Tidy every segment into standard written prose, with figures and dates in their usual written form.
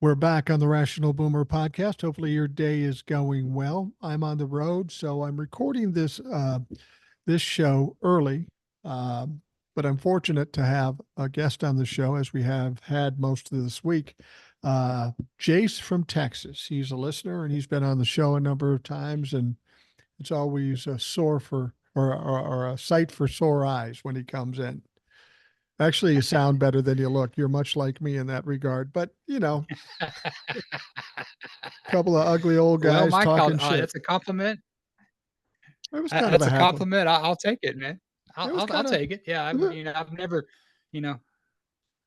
We're back on the Rational Boomer podcast. Hopefully your day is going well. I'm on the road, so I'm recording this show early. Um, but I'm fortunate to have a guest on the show, as we have had most of this week. Uh, Jace from Texas. He's a listener and he's been on the show a number of times, and it's always a sore for or a sight for sore eyes when he comes in. Actually, you sound better than you look. You're much like me in that regard, but couple of ugly old Well, guys Mike, talking shit. that's a compliment. It was kind of a That's a half one. compliment. I'll take it, man. It was I'll kind of take it. Yeah, it I've never, you know,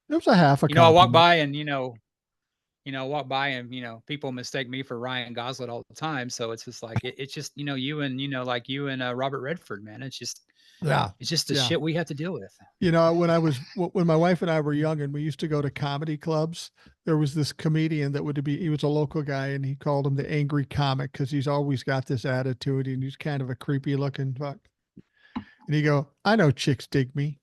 was a half a I walk compliment. by and I walk by and people mistake me for Ryan Gosling all the time. So it's just like it's just like you and Robert Redford, man. Yeah, It's just the yeah. shit we have to deal with. When my wife and I were young and we used to go to comedy clubs, there was this comedian that he was a local guy and he called him the angry comic because he's always got this attitude and he's kind of a creepy looking fuck. And he go, I know chicks dig me.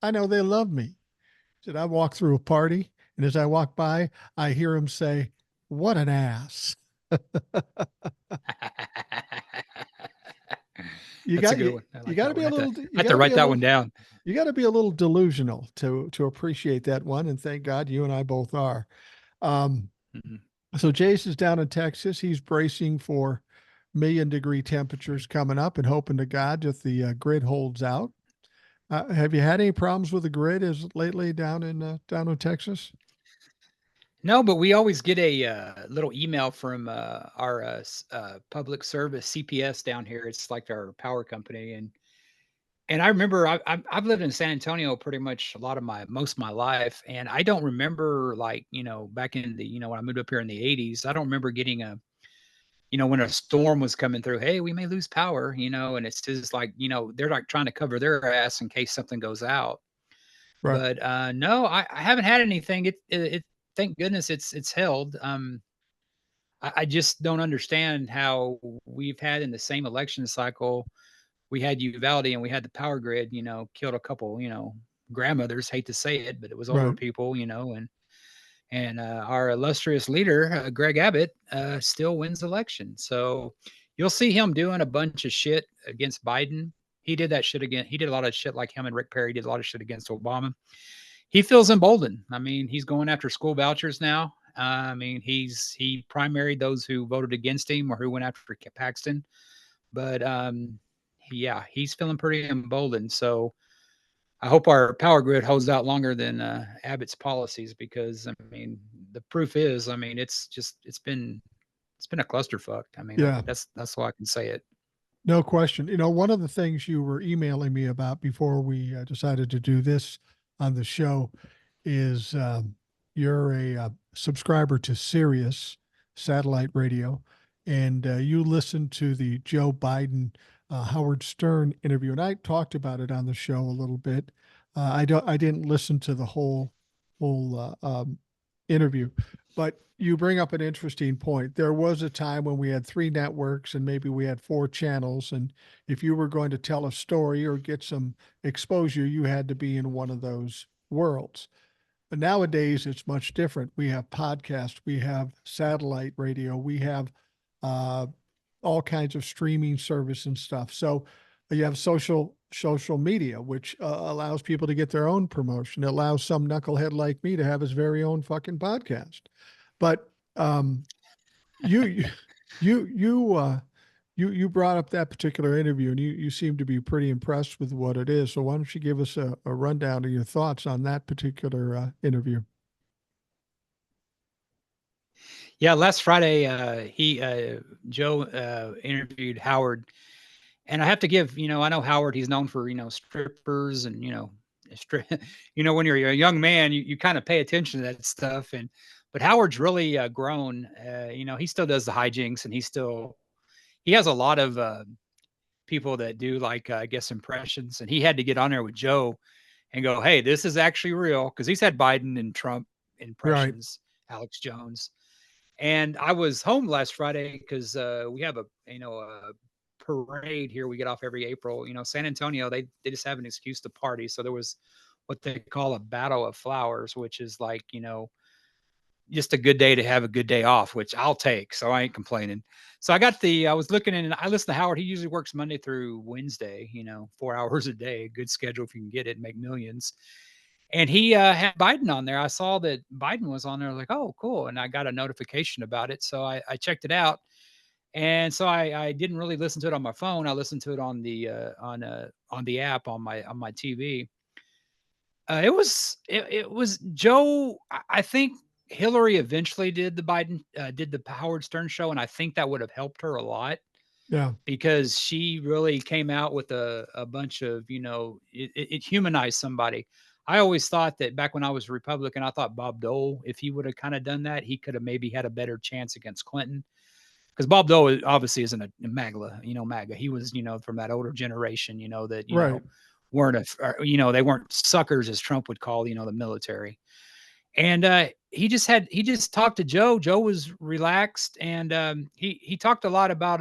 I know they love me. He said I walk through a party and as I walk by, I hear him say, "What an ass." You That's a got good you, one. I you like got to that be one. a little I have to write that one down. you got to be a little delusional to appreciate that one, and thank God you and I both are. Um, Mhm. so Jace is down in Texas. He's bracing for million-degree temperatures coming up, and hoping to God that the grid holds out. Have you had any problems with the grid as lately down in Texas? No, but we always get a little email from our public service CPS down here. It's like our power company, and I remember I've lived in San Antonio pretty much a lot of most of my life, and I don't remember like back in the when I moved up here in the '80s. I don't remember getting a when a storm was coming through. Hey, we may lose power, and it's just like they're like trying to cover their ass in case something goes out. Right. But no, I haven't had anything. It thank goodness it's held. I just don't understand how we've had in the same election cycle. We had Uvalde and we had the power grid, killed a couple, grandmothers, hate to say it, but it was older Right. people, and our illustrious leader, Greg Abbott, still wins election. So you'll see him doing a bunch of shit against Biden. He did that shit again. He did a lot of shit like him and Rick Perry did a lot of shit against Obama. He feels emboldened. I mean, he's going after school vouchers now. I mean, he primaried those who voted against him or who went after Paxton. But yeah, he's feeling pretty emboldened. So I hope our power grid holds out longer than Abbott's policies because I mean, the proof is, I mean, it's been a clusterfuck. I mean, Yeah. that's all I can say it. No question. One of the things you were emailing me about before we decided to do this on the show is you're a subscriber to Sirius satellite radio, and you listened to the Joe Biden Howard Stern interview, and I talked about it on the show a little bit. I didn't listen to the whole interview, but you bring up an interesting point. There was a time when we had three networks and maybe we had four channels. And if you were going to tell a story or get some exposure, you had to be in one of those worlds. But nowadays, it's much different. We have podcasts, we have satellite radio, we have uh, all kinds of streaming service and stuff. So you have social media, which allows people to get their own promotion. It allows some knucklehead like me to have his very own fucking podcast. But you you you you brought up that particular interview, and you seem to be pretty impressed with what it is. So why don't you give us a rundown of your thoughts on that particular interview? Yeah, last Friday, he Joe interviewed Howard, and I have to give, I know Howard. He's known for strippers and stri- when you're a young man, you kind of pay attention to that stuff. And but Howard's really grown. He still does the hijinks, and he has a lot of people that do like I guess impressions, and he had to get on there with Joe and go, "Hey, this is actually real," because he's had Biden and Trump Right. impressions, Alex Jones. And I was home last Friday because we have a parade here. We get off every April. San Antonio, they just have an excuse to party. So there was what they call a battle of flowers, which is like just a good day to have a good day off, which I'll take. So I ain't complaining. So I was looking and I listen to Howard. He usually works Monday through Wednesday, 4 hours a day, good schedule if you can get it, make millions. And he had Biden on there. I saw that Biden was on there. Like, oh, cool. And I got a notification about it. So I checked it out. And so I didn't really listen to it on my phone. I listened to it on the app on my TV. It was Joe. I think Hillary eventually did the Howard Stern show, and I think that would have helped her a lot Yeah. because she really came out with a bunch of, it humanized somebody. I always thought that back when I was a Republican, I thought Bob Dole, if he would have kind of done that, he could have maybe had a better chance against Clinton. Because Bob Dole obviously isn't a MAGA. He was, from that older generation, that, Right. they weren't suckers as Trump would call, the military. And he just talked to Joe. Joe was relaxed, and he talked a lot about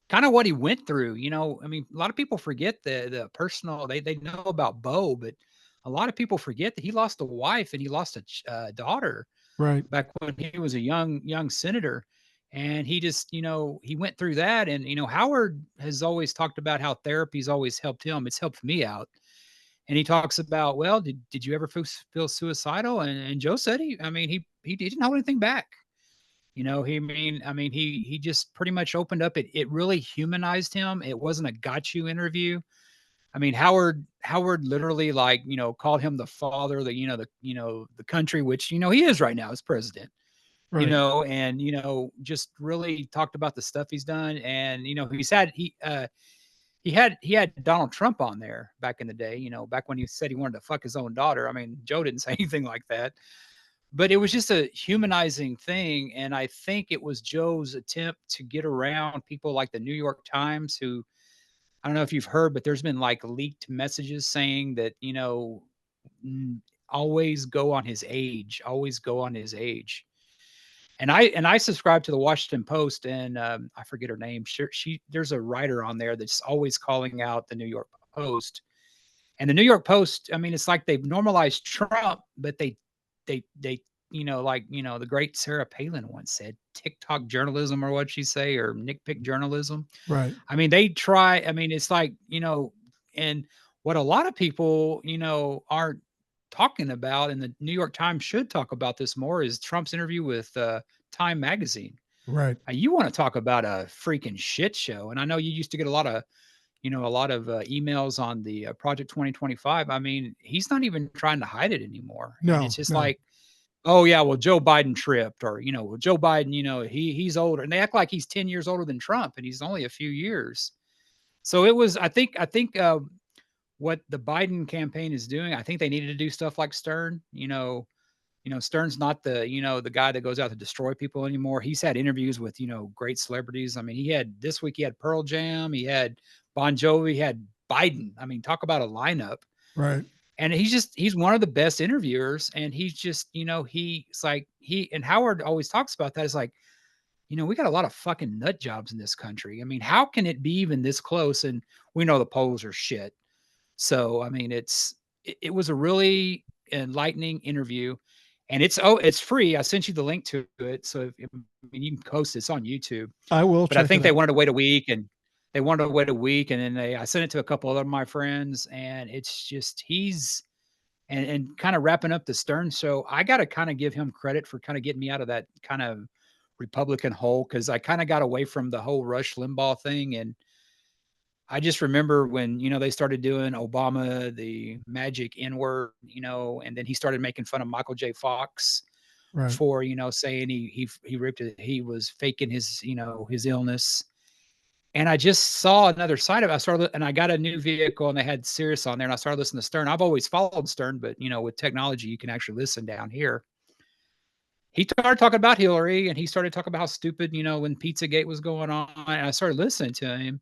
kind of what he went through. I mean, a lot of people forget the personal. They know about Bo, but a lot of people forget that he lost a wife and he lost a daughter Right. back when he was a young senator. And he just, he went through that. And, Howard has always talked about how therapy's always helped him. It's helped me out. And he talks about, well, did you ever feel suicidal? And Joe said he didn't hold anything back. He just pretty much opened up. It really humanized him. It wasn't a got you interview. I mean, Howard literally called him the father, the country, which, he is right now as president, Right. and, just really talked about the stuff he's done. And, he had Donald Trump on there back in the day, back when he said he wanted to fuck his own daughter. I mean, Joe didn't say anything like that, but it was just a humanizing thing. And I think it was Joe's attempt to get around people like the New York Times, who, I don't know if you've heard, but there's been leaked messages saying that, always go on his age, always go on his age. And I subscribe to the Washington Post, and I forget her name. There's a writer on there that's always calling out the New York Post. And the New York Post, I mean, it's like they've normalized Trump, but they the great Sarah Palin once said, TikTok journalism, or what she say, or nitpick journalism. Right. I mean, they try. I mean, it's like, and what a lot of people, aren't talking about, and the New York Times should talk about this more, is Trump's interview with Time Magazine. Right. You want to talk about a freaking shit show. And I know you used to get a lot of emails on the Project 2025. I mean, he's not even trying to hide it anymore. And No. it's just No. like, oh yeah, well, Joe Biden tripped, or, well, Joe Biden, he's older, and they act like he's 10 years older than Trump, and he's only a few years. So it was, I think what the Biden campaign is doing, I think they needed to do stuff like Stern. Stern's not the guy that goes out to destroy people anymore. He's had interviews with, great celebrities. I mean, this week he had Pearl Jam, he had Bon Jovi, he had Biden. I mean, talk about a lineup. Right. And he's one of the best interviewers. And he's just, and Howard always talks about that. It's like, we got a lot of fucking nut jobs in this country. I mean, how can it be even this close? And we know the polls are shit. So, I mean, it was a really enlightening interview, and it's free. I sent you the link to it. So you can post it. It's on YouTube. I will But I check think it they out. wanted to wait a week, and then I sent it to a couple other of my friends, and it's just, and kind of wrapping up the Stern show. I got to kind of give him credit for kind of getting me out of that kind of Republican hole, because I kind of got away from the whole Rush Limbaugh thing. And I just remember when, they started doing Obama, the magic N-word, and then he started making fun of Michael J. Fox Right. for, saying he ripped it, he was faking his, his illness. And I just saw another side of it. And I got a new vehicle, and they had Sirius on there, and I started listening to Stern. I've always followed Stern, but, with technology, you can actually listen down here. He started talking about Hillary, and he started talking about how stupid, when Pizzagate was going on. And I started listening to him.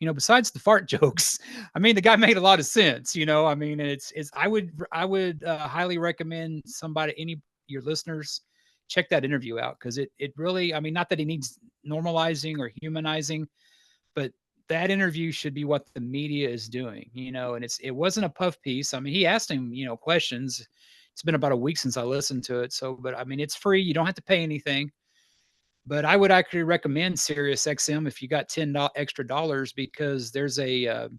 Besides the fart jokes, I mean, the guy made a lot of sense. I mean, I would highly recommend your listeners check that interview out, because it really, I mean, not that he needs normalizing or humanizing, but that interview should be what the media is doing. And it wasn't a puff piece. I mean, he asked him, questions. It's been about a week since I listened to it. So, but I mean, it's free. You don't have to pay anything. But I would actually recommend Sirius XM if you got extra dollars, because there's another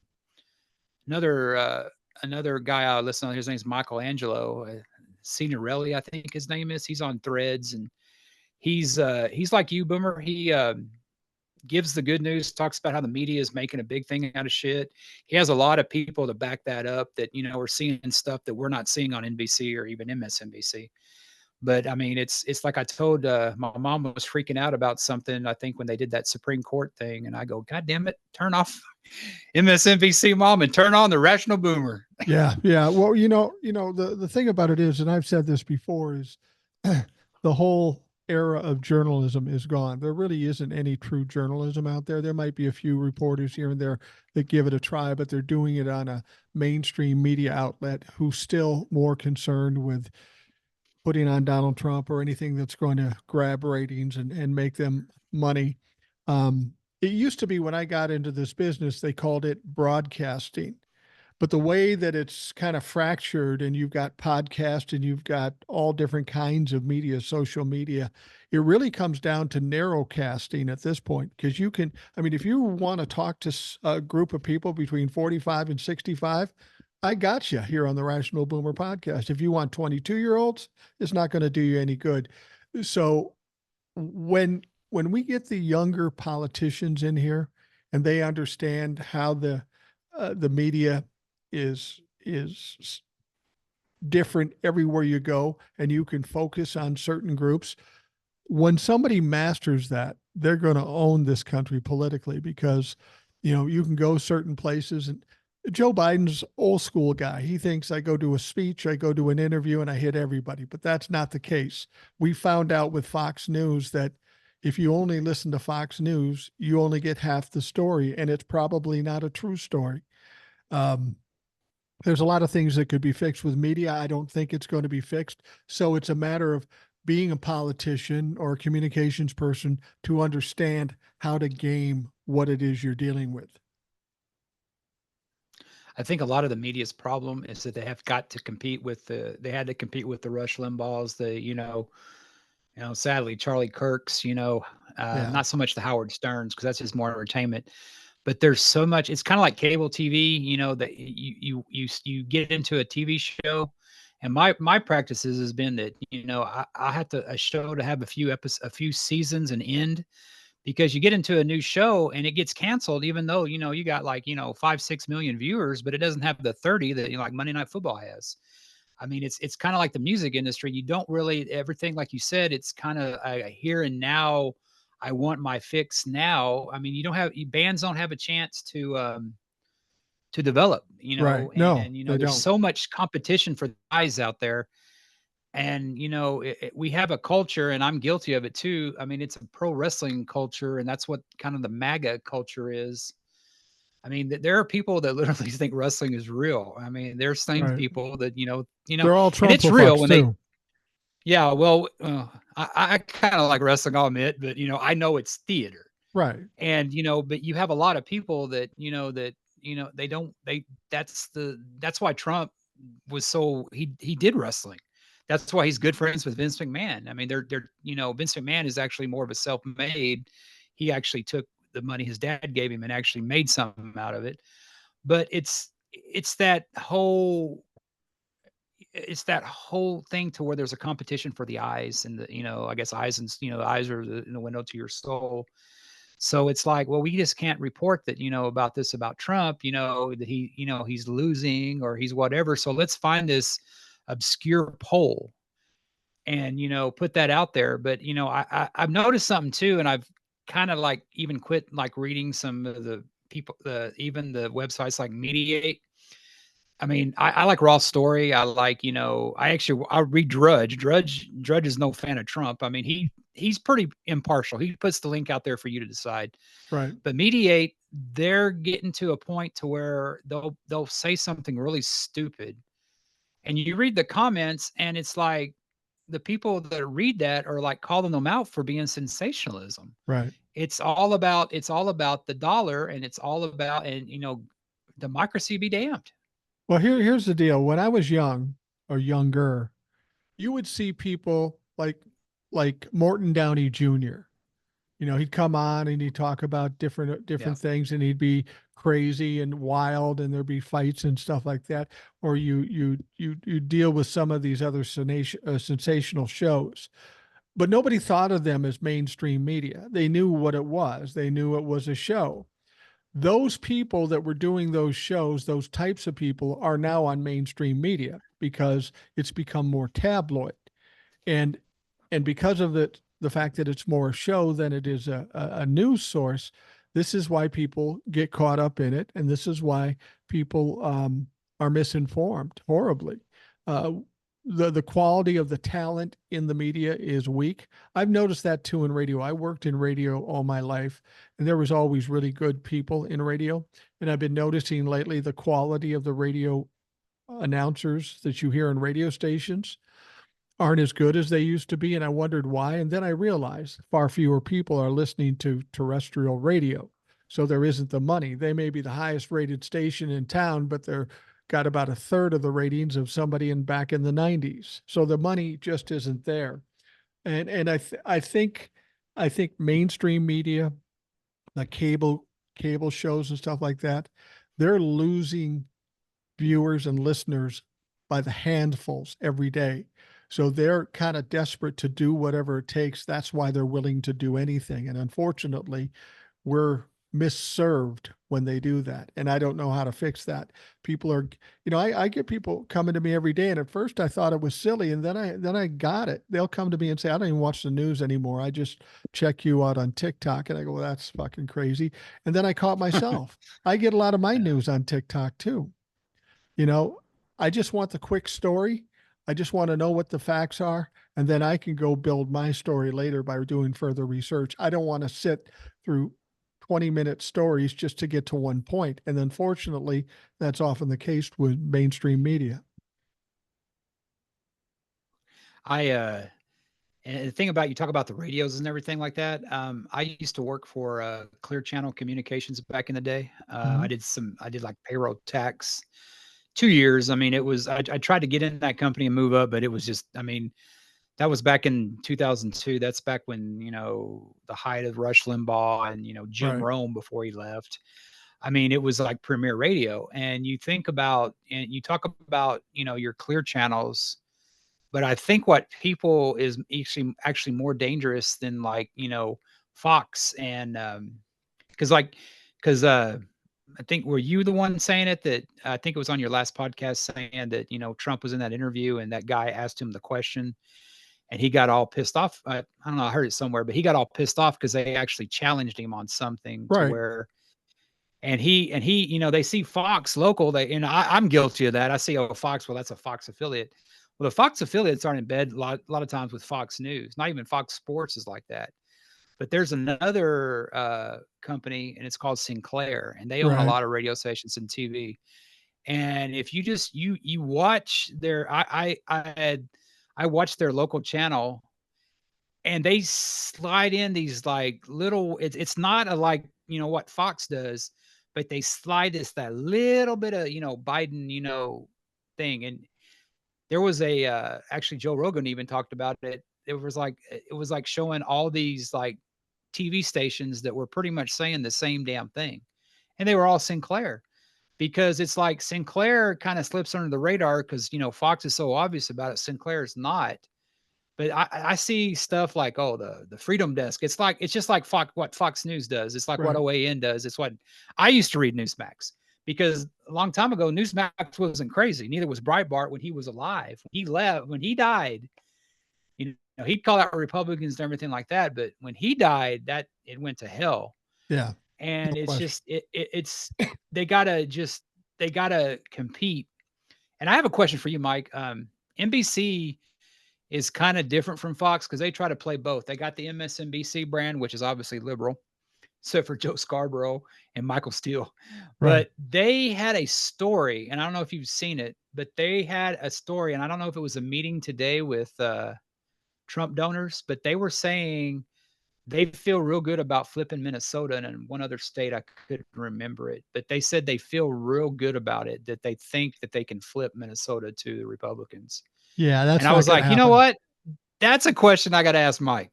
another guy I listen to. His name's Michelangelo Signorelli, I think his name is. He's on Threads, and he's like you, Boomer. He gives the good news, talks about how the media is making a big thing out of shit. He has a lot of people to back that up, that, you know, we're seeing stuff that we're not seeing on NBC or even MSNBC. But I mean, it's like I told my mom was freaking out about something, I think, when they did that Supreme Court thing. And I go, God damn it, turn off MSNBC, Mom, and turn on the Rational Boomer. Yeah. Yeah. Well, the thing about it is, and I've said this before, is the whole era of journalism is gone. There really isn't any true journalism out there. There might be a few reporters here and there that give it a try, but they're doing it on a mainstream media outlet who's still more concerned with putting on Donald Trump or anything that's going to grab ratings and make them money. It used to be, when I got into this business, they called it broadcasting. But the way that it's kind of fractured, and you've got podcast and you've got all different kinds of media, social media, it really comes down to narrowcasting at this point. Because you can, I mean, if you want to talk to a group of people between 45 and 65, I got you here on the Rational Boomer podcast. If you want 22-year-olds, it's not going to do you any good. So when we get the younger politicians in here and they understand how the media is different everywhere you go, and you can focus on certain groups, when somebody masters that, they're going to own this country politically, because you can go certain places. And Joe Biden's old school guy. He thinks I go to a speech, I go to an interview, and I hit everybody. But that's not the case. We found out with Fox News that if you only listen to Fox News, you only get half the story, and it's probably not a true story. There's a lot of things that could be fixed with media. I don't think it's going to be fixed. So it's a matter of being a politician or a communications person to understand how to game what it is you're dealing with. I think a lot of the media's problem is that they have got to compete with they had to compete with the Rush Limbaughs, sadly, Charlie Kirk's, Yeah. not so much the Howard Sterns, because that's just more entertainment. But there's so much. It's kind of like cable TV, that you get into a TV show, and my practices has been that I have a show to have a few seasons and end, because you get into a new show and it gets canceled, even though you got 5-6 million viewers, but it doesn't have the 30 that like Monday Night Football has. I mean, it's kind of like the music industry. You don't really, everything, like you said, it's kind of a here and now. I want my fix now. I mean, bands don't have a chance to develop, Right. No, and they there's don't. so much competition for the guys out there. And we have a culture, and I'm guilty of it too. I mean, it's a pro wrestling culture, and that's what kind of the MAGA culture is. I mean, there are people that literally think wrestling is real. I mean, there's same Right. people that They're all and it's Trump real fucks when too. yeah. Well, I kind of like wrestling, I'll admit, but I know it's theater, Right. and but you have a lot of people that they don't that's why Trump was so he did wrestling. That's why he's good friends with Vince McMahon. I mean, they're Vince McMahon is actually more of a self-made. He actually took the money his dad gave him and actually made something out of it. But it's that whole thing to where there's a competition for the eyes, and I guess eyes, and eyes are the window to your soul. So it's like, well, we just can't report that, about Trump, that he's losing or he's whatever. So let's find this obscure poll and, put that out there. But, I've noticed something too, and I've kind of like even quit like reading some of the people, even the websites like Mediate. I mean, I like Raw Story. I like, I read Drudge. Drudge is no fan of Trump. I mean, he's pretty impartial. He puts the link out there for you to decide. Right. But Mediate, they're getting to a point to where they'll say something really stupid, and you read the comments, and it's like the people that read that are like calling them out for being sensationalism. Right. It's all about the dollar, and it's all about, and democracy be damned. Well, here's the deal. When I was young or younger, you would see people like Morton Downey Jr. He'd come on and he'd talk about Yeah. different things, and he'd be crazy and wild, and there'd be fights and stuff like that. Or you deal with some of these other sensational shows, but nobody thought of them as mainstream media. They knew what it was. They knew it was a show. Those people that were doing those shows, those types of people, are now on mainstream media because it's become more tabloid. And and because of the fact that it's more a show than it is a news source, this is why people get caught up in it, and this is why people are misinformed horribly. uh, the quality of the talent in the media is weak. I've noticed that too in radio. I worked in radio all my life, and there was always really good people in radio. And I've been noticing lately the quality of the radio announcers that you hear on radio stations aren't as good as they used to be. And I wondered why. And then I realized far fewer people are listening to terrestrial radio. So there isn't the money. They may be the highest rated station in town, but they're got about a third of the ratings of somebody in back in the 90s. So the money just isn't there. And I think mainstream media, like cable shows and stuff like that, they're losing viewers and listeners by the handfuls every day. So they're kind of desperate to do whatever it takes. That's why they're willing to do anything. And unfortunately, we're misserved when they do that. And I don't know how to fix that. People are, I get people coming to me every day. And at first I thought it was silly. And then I got it. They'll come to me and say, I don't even watch the news anymore. I just check you out on TikTok. And I go, well, that's fucking crazy. And then I caught myself. I get a lot of my Yeah. news on TikTok too. You know, I just want the quick story. I just want to know what the facts are, and then I can go build my story later by doing further research. I don't want to sit through 20-minute stories just to get to one point. And unfortunately, that's often the case with mainstream media. And the thing about, you talk about the radios and everything like that. I used to work for Clear Channel Communications back in the day. Mhm. I did like payroll tax 2 years. I mean, I tried to get in that company and move up, but it was just, I mean, that was back in 2002. That's back when, the height of Rush Limbaugh and, Jim Right. Rome before he left. I mean, it was like premier radio. And you think about, and you talk about, your clear channels, but I think what people is actually more dangerous than, like, Fox and because like because I think, were you the one saying it, that I think it was on your last podcast, saying that, Trump was in that interview and that guy asked him the question and he got all pissed off. I don't know, I heard it somewhere, but he got all pissed off because they actually challenged him on something to Right. where, and he, they see Fox local. I'm guilty of that. I see, oh, Fox, well, that's a Fox affiliate. Well, the Fox affiliates aren't in bed a lot of times with Fox News. Not even Fox Sports is like that. But there's another company, and it's called Sinclair, and they own a Right. lot of radio stations and TV. And if you just you watch their, I watched their local channel, and they slide in these like little. It's not a, like, what Fox does, but they slide that little bit of, Biden, thing. And there was actually Joe Rogan even talked about it. It was like showing all these like TV stations that were pretty much saying the same damn thing, and they were all Sinclair, because it's like Sinclair kind of slips under the radar because, Fox is so obvious about it. Sinclair is not. But I see stuff like, oh, the Freedom Desk. It's just like what Fox News does. It's like what Right. OAN does. It's what I used to read Newsmax, because a long time ago Newsmax wasn't crazy. Neither was Breitbart when he was alive. When he left, when he died, he'd call out Republicans and everything like that. But when he died, that it went to hell. Yeah. No And it's question. just it's they gotta compete. And I have a question for you, Mike. NBC is kind of different from Fox because they try to play both. They got the MSNBC brand, which is obviously liberal, except for Joe Scarborough and Michael Steele. Right. But they had a story, and I don't know if you've seen it, but they had a story, and I don't know if it was a meeting today with Trump donors, but they were saying they feel real good about flipping Minnesota and one other state. I couldn't remember it, but they said they feel real good about it, that they think that they can flip Minnesota to the Republicans. Yeah, that's And I not was going to like, you know happen. what? That's a question I got to ask Mike.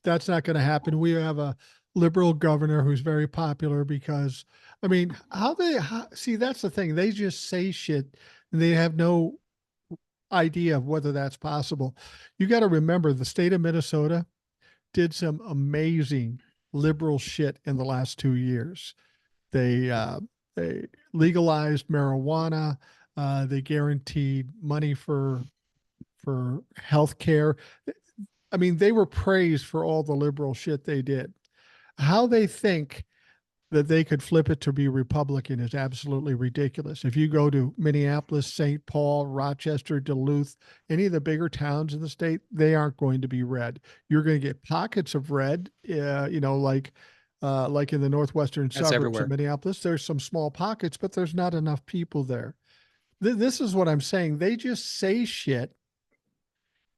That's not going to happen. We have a liberal governor who's very popular because, I mean, see, that's the thing. They just say shit and they have no idea of whether that's possible. You got to remember the state of Minnesota did some amazing liberal shit in the last 2 years. They, uh, they legalized marijuana. They guaranteed money for health care. I mean, they were praised for all the liberal shit they did. How they think that they could flip it to be Republican is absolutely ridiculous. If you go to Minneapolis, St. Paul, Rochester, Duluth, any of the bigger towns in the state, they aren't going to be red. You're going to get pockets of red, like in the northwestern That's suburbs of everywhere. Minneapolis. There's some small pockets, but there's not enough people there. This is what I'm saying. They just say shit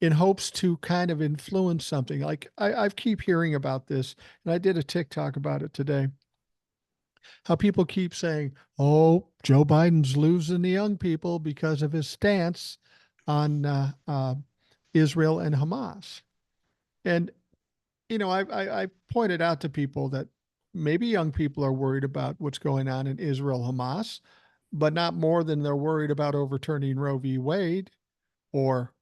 in hopes to kind of influence something. Like I keep hearing about this, and I did a TikTok about it today. How people keep saying, "Oh, Joe Biden's losing the young people because of his stance on Israel and Hamas." And I pointed out to people that maybe young people are worried about what's going on in Israel Hamas, but not more than they're worried about overturning Roe v. Wade or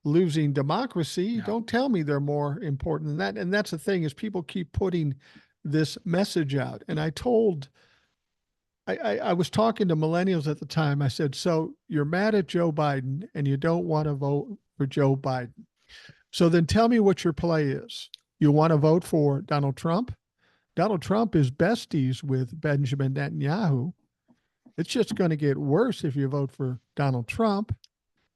losing democracy. No. Don't tell me they're more important than that. And that's the thing is people keep putting this message out. And I was talking to millennials at the time. I said, so you're mad at Joe Biden and you don't want to vote for Joe Biden. So then tell me what your play is. You want to vote for Donald Trump? Donald Trump is besties with Benjamin Netanyahu. It's just going to get worse if you vote for Donald Trump.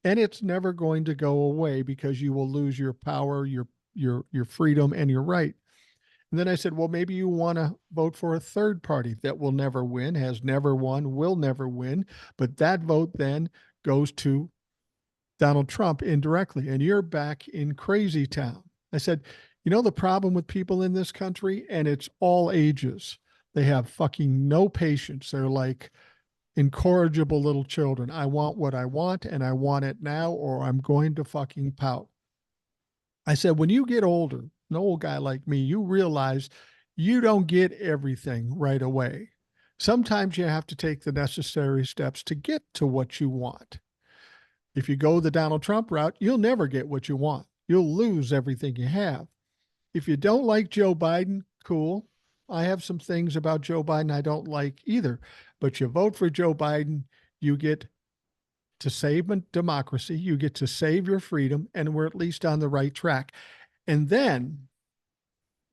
And it's never going to go away because you will lose your power, your freedom, and your right. And then I said, well, maybe you want to vote for a third party that will never win, has never won, will never win, but that vote then goes to Donald Trump indirectly, and you're back in crazy town. I said, the problem with people in this country, and it's all ages, they have fucking no patience. They're like incorrigible little children. I want what I want and I want it now, or I'm going to fucking pout. I said, when you get older, an old guy like me, you realize you don't get everything right away. Sometimes you have to take the necessary steps to get to what you want. If you go the Donald Trump route, you'll never get what you want. You'll lose everything you have. If you don't like Joe Biden, cool. I have some things about Joe Biden I don't like either. But you vote for Joe Biden, you get to save democracy, you get to save your freedom, and we're at least on the right track. And then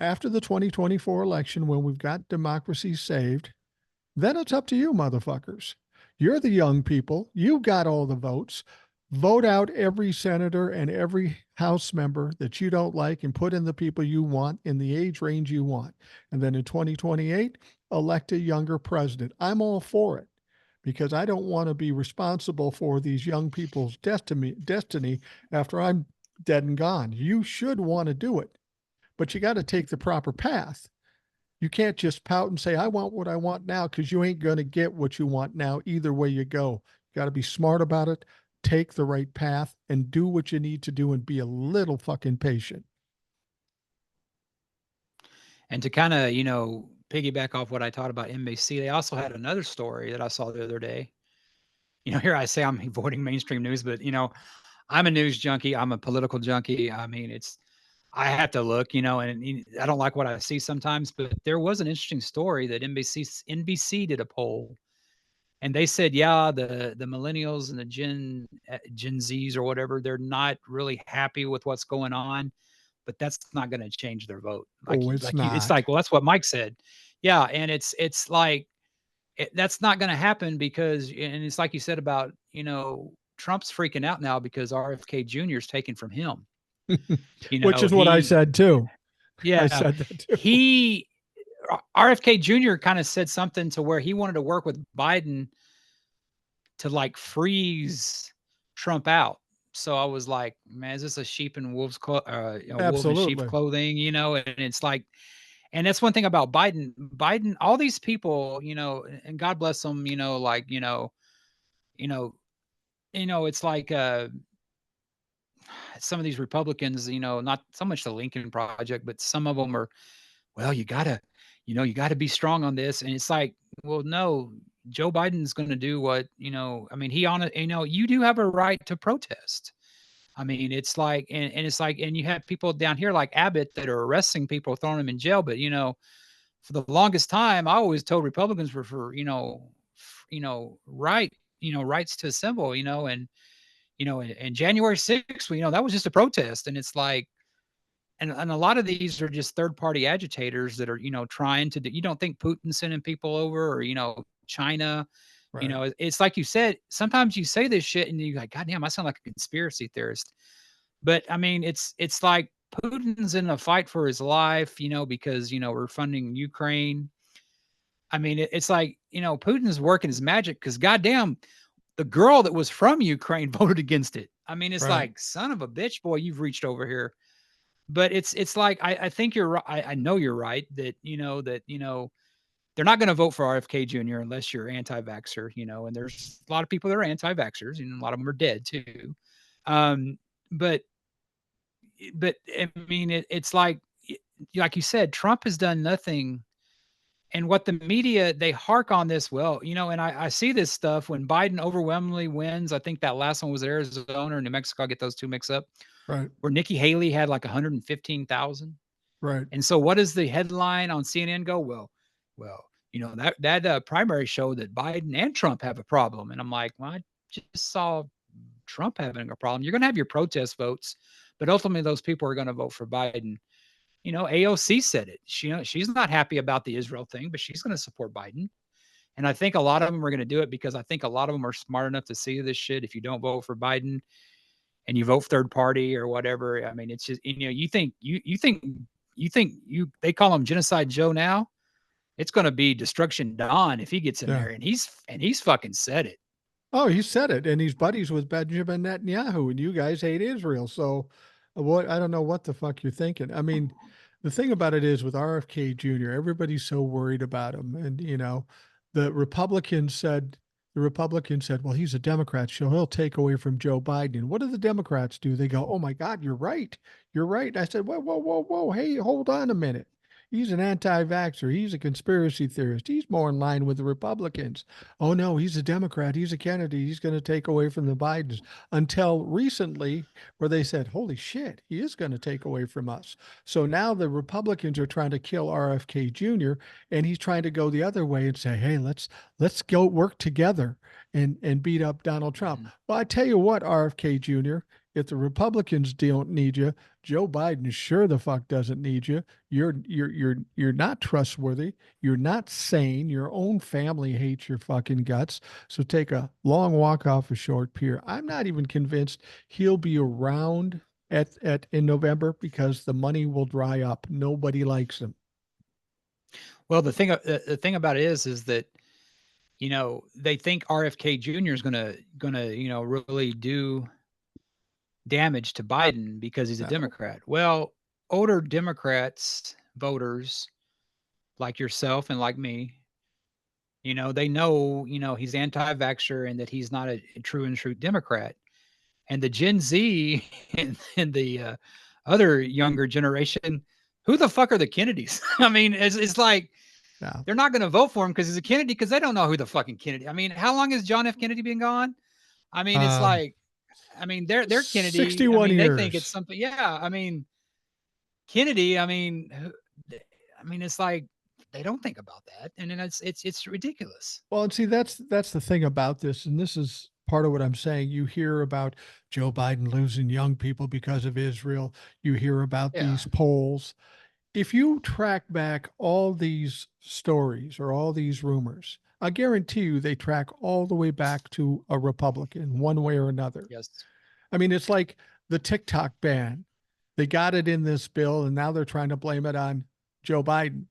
after the 2024 election, when we've got democracy saved, then it's up to you, motherfuckers. You're the young people. You've got all the votes. Vote out every senator and every House member that you don't like and put in the people you want in the age range you want. And then in 2028, elect a younger president. I'm all for it because I don't want to be responsible for these young people's destiny after I'm dead and gone. You should want to do it, but you got to take the proper path. You can't just pout and say, I want what I want now, because you ain't going to get what you want now either way you go. You got to be smart about it, take the right path, and do what you need to do and be a little fucking patient. And to kind of, piggyback off what I taught about NBC, they also had another story that I saw the other day. Here I say I'm avoiding mainstream news, but, I'm a news junkie. I'm a political junkie. I mean, I have to look, and I don't like what I see sometimes, but there was an interesting story that NBC did a poll, and they said, yeah, the millennials and the Gen Zs or whatever, they're not really happy with what's going on, but that's not going to change their vote. Oh, it's It's not. like, well, that's what Mike said. Yeah, and it's like that's not going to happen because, and it's like you said about, Trump's freaking out now because RFK Jr. is taken from him. Which is what I He said too. I Yeah, said that too. he RFK Jr. kind of said something to where he wanted to work with Biden to like freeze Trump out. So I was like, man, is this a sheep in wolf in sheep's Absolutely. clothing? And it's like, and that's one thing about Biden. Biden, all these people, and God bless them, like, you know, it's like some of these Republicans, not so much the Lincoln Project, but some of them are, well, you gotta be strong on this. And it's like, well, no, Joe Biden's going to do what, I mean, you do have a right to protest. I mean, it's like, and it's like, and you have people down here like Abbott that are arresting people, throwing them in jail. But, for the longest time, I always told Republicans were for, rights to assemble, and January 6th, that was just a protest. And it's like, and a lot of these are just third party agitators that are, trying to do, you don't think Putin's sending people over, or, China, Right. it's like you said, sometimes you say this shit and you're like, God damn, I sound like a conspiracy theorist. But I mean, it's like Putin's in a fight for his life, because, we're funding Ukraine. I mean, it's like, Putin's working his magic because goddamn, the girl that was from Ukraine voted against it. I mean, it's Right. like, son of a bitch, boy, you've reached over here. But it's like, I think you're right. I know you're right that, they're not going to vote for RFK Jr. unless you're anti-vaxxer, and there's a lot of people that are anti-vaxxers, and a lot of them are dead too. Um, but, I mean, it's like you said, Trump has done nothing. And what the media, they hark on this. Well, and I see this stuff when Biden overwhelmingly wins. I think that last one was Arizona or New Mexico. I get those two mixed up, Right. where Nikki Haley had like 115,000. Right. And so what does the headline on CNN go? Well, that primary showed that Biden and Trump have a problem. And I'm like, well, I just saw Trump having a problem. You're going to have your protest votes, but ultimately those people are going to vote for Biden. AOC said it. She's not happy about the Israel thing, but she's going to support Biden. And I think a lot of them are going to do it because I think a lot of them are smart enough to see this shit. If you don't vote for Biden and you vote third party or whatever, I mean, it's just, they call him Genocide Joe now. It's going to be Destruction Don if he gets in there, and he's fucking said it. Oh, he said it, and he's buddies with Benjamin Netanyahu, and you guys hate Israel. So, what I don't know what the fuck you're thinking. I mean, the thing about it is with RFK Jr., everybody's so worried about him, and the Republicans said, well, he's a Democrat, so he'll take away from Joe Biden. And what do the Democrats do? They go, oh my God, you're right, you're right. And I said, whoa, whoa, whoa, whoa, hey, hold on a minute. He's an anti-vaxxer. He's a conspiracy theorist. He's more in line with the Republicans. Oh no, he's a Democrat. He's a Kennedy. He's going to take away from the Bidens. Until recently, where they said, holy shit, he is going to take away from us. So now the Republicans are trying to kill RFK Jr., and he's trying to go the other way and say, hey, let's go work together and beat up Donald Trump. Mm-hmm. Well, I tell you what, RFK Jr., if the Republicans don't need you, Joe Biden sure the fuck doesn't need you. You're not trustworthy. You're not sane. Your own family hates your fucking guts. So take a long walk off a short pier. I'm not even convinced he'll be around in November because the money will dry up. Nobody likes him. Well, the thing about it is that they think RFK Jr. is gonna really do damage to Biden because he's a Democrat. Well, older Democrats voters like yourself and like me, they know, he's anti-vaxxer and that he's not a true and true Democrat. And the Gen Z and the other younger generation, who the fuck are the Kennedys? I mean, it's like they're not going to vote for him because he's a Kennedy because they don't know who the fucking Kennedy. I mean, how long has John F. Kennedy been gone? I mean, it's like, I mean, they're Kennedy. 61 I mean, years. they think it's something. Yeah. I mean, Kennedy, I mean, it's like they don't think about that. And then it's ridiculous. Well, and see, that's the thing about this. And this is part of what I'm saying. You hear about Joe Biden losing young people because of Israel. You hear about these polls. If you track back all these stories or all these rumors, I guarantee you they track all the way back to a Republican one way or another. Yes. I mean, it's like the TikTok ban. They got it in this bill, and now they're trying to blame it on Joe Biden.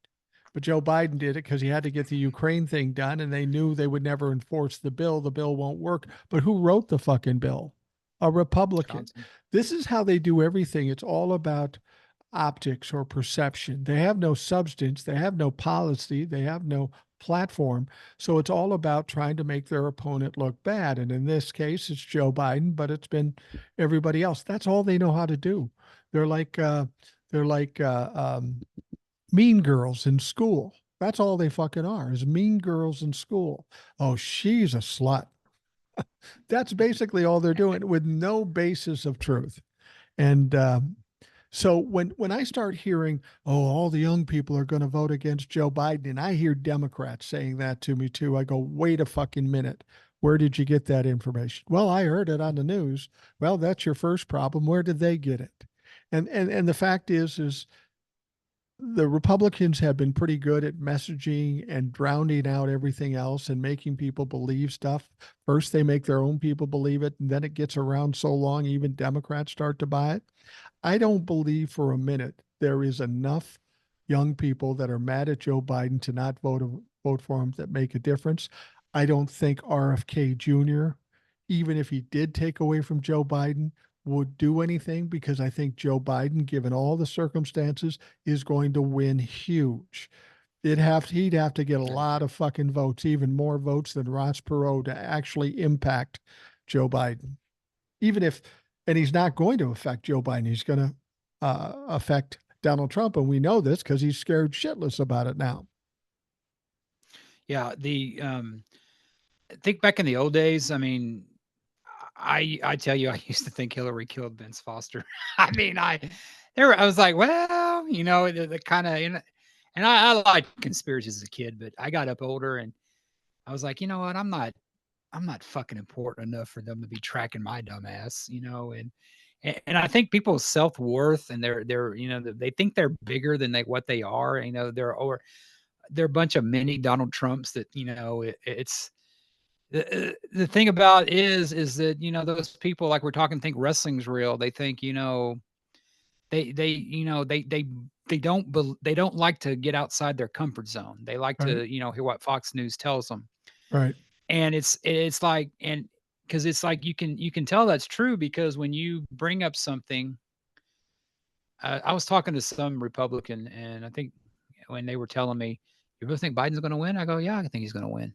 But Joe Biden did it because he had to get the Ukraine thing done, and they knew they would never enforce the bill. The bill won't work. But who wrote the fucking bill? A Republican. Wisconsin. This is how they do everything. It's all about optics or perception. They have no substance. They have no policy. They have no platform. So it's all about trying to make their opponent look bad. And in this case, it's Joe Biden, but it's been everybody else. That's all they know how to do. They're like they're like mean girls in school. That's all they fucking are, is mean girls in school. Oh, she's a slut. That's basically all they're doing with no basis of truth. And so when I start hearing, oh, all the young people are going to vote against Joe Biden, and I hear Democrats saying that to me too, I go, wait a fucking minute. Where did you get that information? Well, I heard it on the news. Well, that's your first problem. Where did they get it? And the fact is the Republicans have been pretty good at messaging and drowning out everything else and making people believe stuff. First, they make their own people believe it, and then it gets around so long, even Democrats start to buy it. I don't believe for a minute there is enough young people that are mad at Joe Biden to not vote for him that make a difference. I don't think RFK Jr., even if he did take away from Joe Biden, would do anything, because I think Joe Biden, given all the circumstances, is going to win huge. He'd have to get a lot of fucking votes, even more votes than Ross Perot, to actually impact Joe Biden. Even if, and he's not going to affect Joe Biden, he's going to affect Donald Trump, and we know this because he's scared shitless about it now. Yeah, I think back in the old days, I mean, I tell you, I used to think Hillary killed Vince Foster. I mean, I was like, well, the kind of, and I liked conspiracies as a kid, but I got up older and I was like, you know what, I'm not fucking important enough for them to be tracking my dumb ass, and I think people's self worth and they're they think they're bigger than what they are. They're a bunch of mini Donald Trumps that it's the thing about is that those people, like we're talking, think wrestling's real. They think they don't like to get outside their comfort zone. They like Right. to hear what Fox News tells them, Right. and it's like, and because it's like you can tell that's true, because when you bring up something, I was talking to some Republican, and I think when they were telling me, you really think Biden's going to win? I go, yeah, I think he's going to win.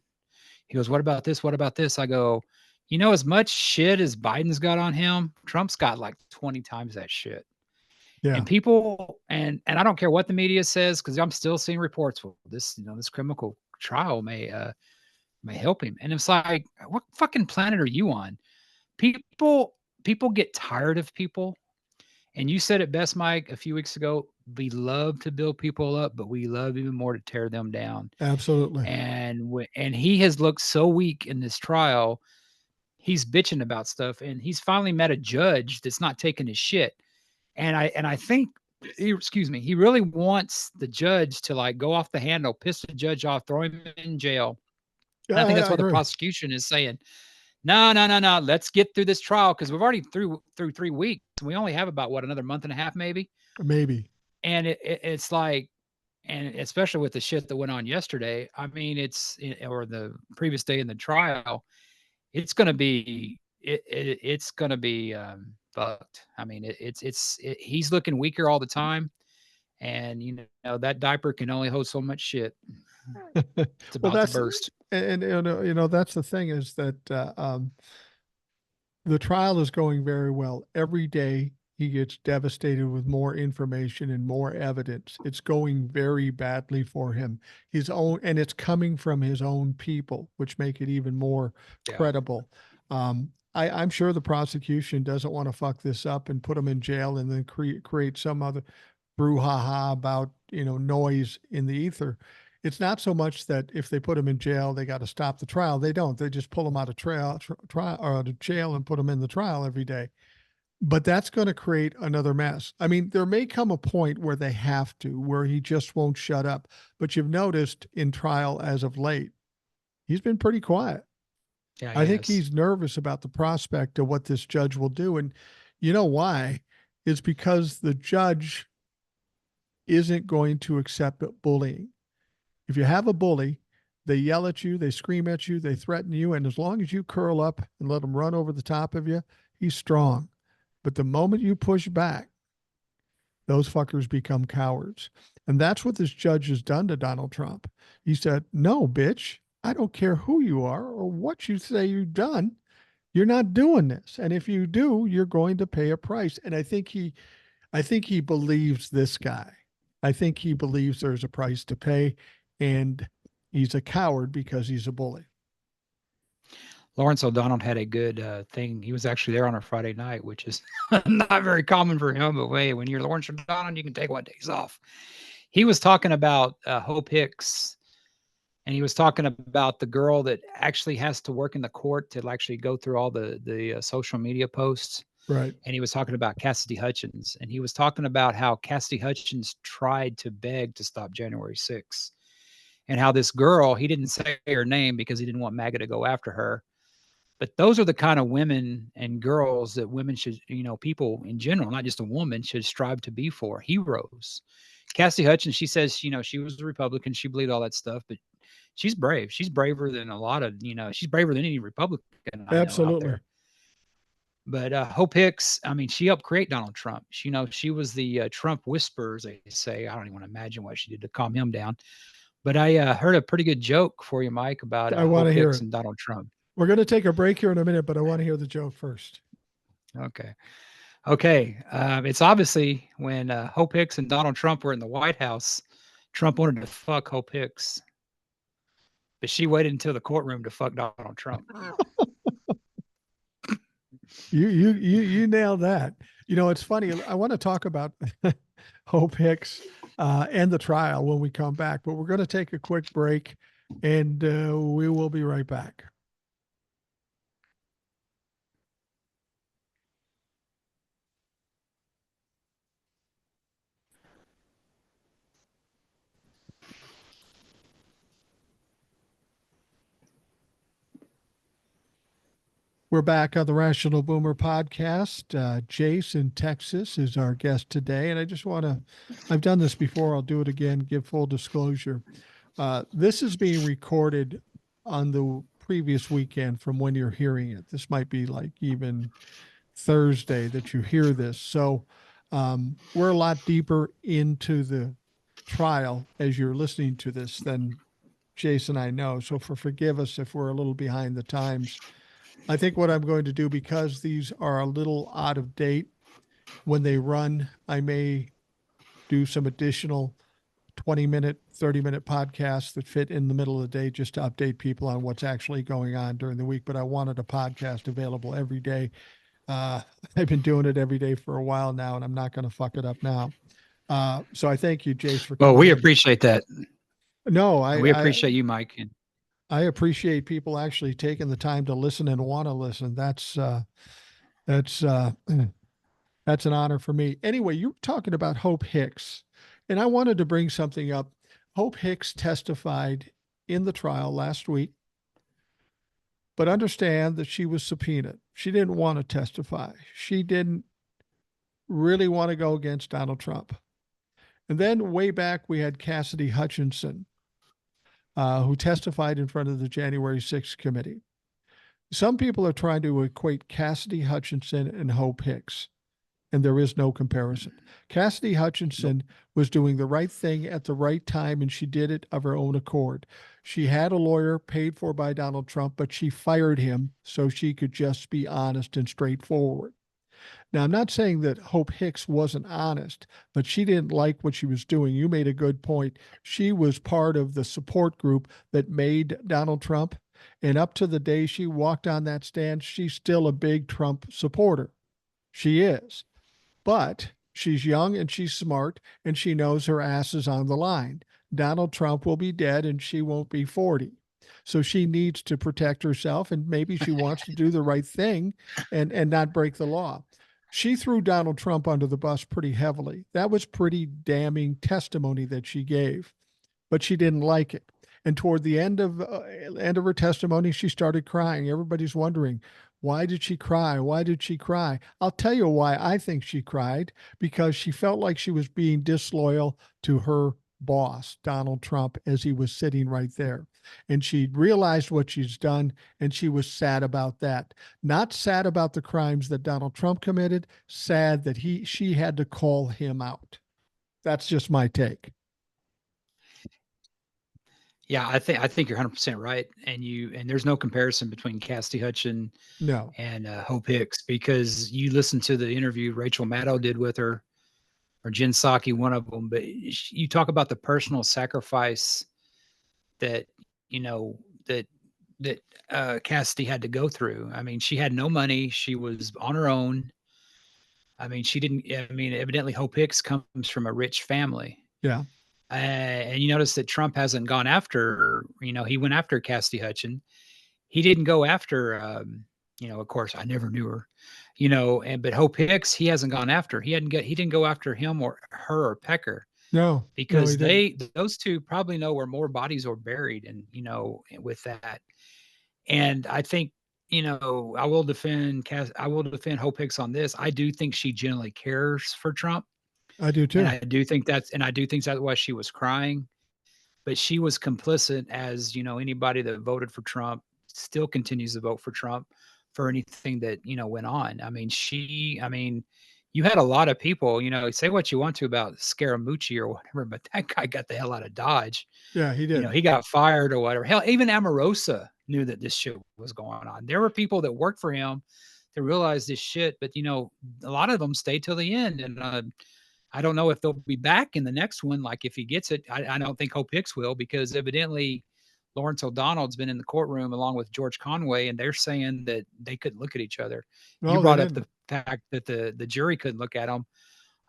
He goes, what about this? What about this? I go, as much shit as Biden's got on him, Trump's got like 20 times that shit. Yeah. And people, and I don't care what the media says, because I'm still seeing reports. Well, this criminal trial may help him. And it's like, what fucking planet are you on? People get tired of people. And you said it best, Mike, a few weeks ago. We love to build people up, but we love even more to tear them down. Absolutely. And he has looked so weak in this trial. He's bitching about stuff, and he's finally met a judge that's not taking his shit. And I think he really wants the judge to like go off the handle, piss the judge off, throw him in jail. And I think that's I what the agree. prosecution is saying. No, no, no, no. Let's get through this trial, because we've already through 3 weeks. We only have about another month and a half, maybe. Maybe. And it's like, and especially with the shit that went on yesterday. I mean, or the previous day in the trial, it's going to be it's going to be fucked. I mean, he's looking weaker all the time, and that diaper can only hold so much shit. It's Well, about to burst. and that's the thing, is that the trial is going very well. Every day he gets devastated with more information and more evidence. It's going very badly for him. And it's coming from his own people, which make it even more Yeah. credible. I'm sure the prosecution doesn't want to fuck this up and put him in jail and then create some other brouhaha about noise in the ether. It's not so much that if they put him in jail, they got to stop the trial. They don't. They just pull him out of trial or out of jail and put him in the trial every day. But that's going to create another mess. I mean, there may come a point where they have to, where he just won't shut up. But you've noticed in trial as of late, he's been pretty quiet. Yeah, I think he's nervous about the prospect of what this judge will do. And you know why? It's because the judge isn't going to accept bullying. If you have a bully, they yell at you, they scream at you, they threaten you, and as long as you curl up and let them run over the top of you, he's strong. But the moment you push back, those fuckers become cowards. And that's what this judge has done to Donald Trump. He said, no, bitch, I don't care who you are or what you say you've done. You're not doing this. And if you do, you're going to pay a price. And I think he believes this guy. I think he believes there's a price to pay, and he's a coward because he's a bully. Lawrence O'Donnell had a good thing. He was actually there on a Friday night, which is not very common for him. But wait, when you're Lawrence O'Donnell, you can take 1 days off. He was talking about Hope Hicks, and he was talking about the girl that actually has to work in the court to actually go through all the social media posts. Right. And he was talking about Cassy Hutchins, and he was talking about how Cassy Hutchins tried to beg to stop January 6th, and how this girl, he didn't say her name because he didn't want MAGA to go after her. But those are the kind of women and girls that women should, people in general, not just a woman, should strive to be for, heroes. Cassy Hutchins, she says, she was a Republican. She believed all that stuff, but she's brave. She's braver than a lot of, she's braver than any Republican I know out there. But Hope Hicks, I mean, she helped create Donald Trump. She was the Trump whisperer, as they say. I don't even want to imagine what she did to calm him down. But I heard a pretty good joke for you, Mike, about Hope Hicks and Donald Trump. We're going to take a break here in a minute, but I want to hear the joke first. Okay. It's obviously when Hope Hicks and Donald Trump were in the White House, Trump wanted to fuck Hope Hicks, but she waited until the courtroom to fuck Donald Trump. You nailed that. It's funny. I want to talk about Hope Hicks and the trial when we come back, but we're going to take a quick break, and we will be right back. We're back on the Rational Boomer podcast. Jace in Texas is our guest today. And I just I've done this before. I'll do it again, give full disclosure. This is being recorded on the previous weekend from when you're hearing it. This might be like even Thursday that you hear this. So we're a lot deeper into the trial as you're listening to this than Jace and I know. So forgive us if we're a little behind the times. I think what I'm going to do, because these are a little out of date when they run, I may do some additional 20-minute, 30-minute podcasts that fit in the middle of the day just to update people on what's actually going on during the week. But I wanted a podcast available every day. I've been doing it every day for a while now, and I'm not going to fuck it up now. So I thank you, Jace, for coming. Well, we appreciate that. No, we appreciate you, Mike. I appreciate people actually taking the time to listen and want to listen. That's an honor for me. Anyway, you were talking about Hope Hicks, and I wanted to bring something up. Hope Hicks testified in the trial last week, but understand that she was subpoenaed. She didn't want to testify. She didn't really want to go against Donald Trump. And then way back, we had Cassy Hutchison, who testified in front of the January 6th committee. Some people are trying to equate Cassy Hutchison and Hope Hicks, and there is no comparison. Cassy Hutchison was doing the right thing at the right time, and she did it of her own accord. She had a lawyer paid for by Donald Trump, but she fired him so she could just be honest and straightforward. Now, I'm not saying that Hope Hicks wasn't honest, but she didn't like what she was doing. You made a good point. She was part of the support group that made Donald Trump. And up to the day she walked on that stand, she's still a big Trump supporter. She is. But she's young and she's smart, and she knows her ass is on the line. Donald Trump will be dead and she won't be 40. So she needs to protect herself, and maybe she wants to do the right thing and not break the law. She threw Donald Trump under the bus pretty heavily. That was pretty damning testimony that she gave, but she didn't like it. And toward the end of her testimony, she started crying. Everybody's wondering, why did she cry? Why did she cry? I'll tell you why I think she cried, because she felt like she was being disloyal to her boss, Donald Trump, as he was sitting right there. And she realized what she's done, and she was sad about that. Not sad about the crimes that Donald Trump committed, sad that she had to call him out. That's just my take. Yeah, I think you're 100% right, and there's no comparison between Cassidy Hutchin No. and Hope Hicks, because you listen to the interview Rachel Maddow did with her, or Jen Psaki, one of them. But you talk about the personal sacrifice that you know that Cassidy had to go through. I mean, she had no money; she was on her own. I mean, she didn't. I mean, evidently, Hope Hicks comes from a rich family. Yeah. And you notice that Trump hasn't gone after, he went after Cassidy Hutchin. He didn't go after, of course, I never knew her, but Hope Hicks, he hasn't gone after. He didn't go after him or her or Pecker, No. No, he because didn't. those two probably know where more bodies were buried, and with that. And I think, I will defend Hope Hicks on this. I do think she genuinely cares for Trump. I do And too. I do think that's why she was crying, but she was complicit, as anybody that voted for Trump still continues to vote for Trump for anything that, went on. I mean, you had a lot of people, say what you want to about Scaramucci or whatever, but that guy got the hell out of Dodge. Yeah, he did. He got fired or whatever. Hell, even Amarosa knew that this shit was going on. There were people that worked for him that realized this shit, but a lot of them stayed till the end. And I don't know if they'll be back in the next one. Like if he gets it, I don't think Hope Hicks will, because evidently Lawrence O'Donnell's been in the courtroom along with George Conway, and they're saying that they couldn't look at each other. You No, they brought up didn't. the fact that the jury couldn't look at him.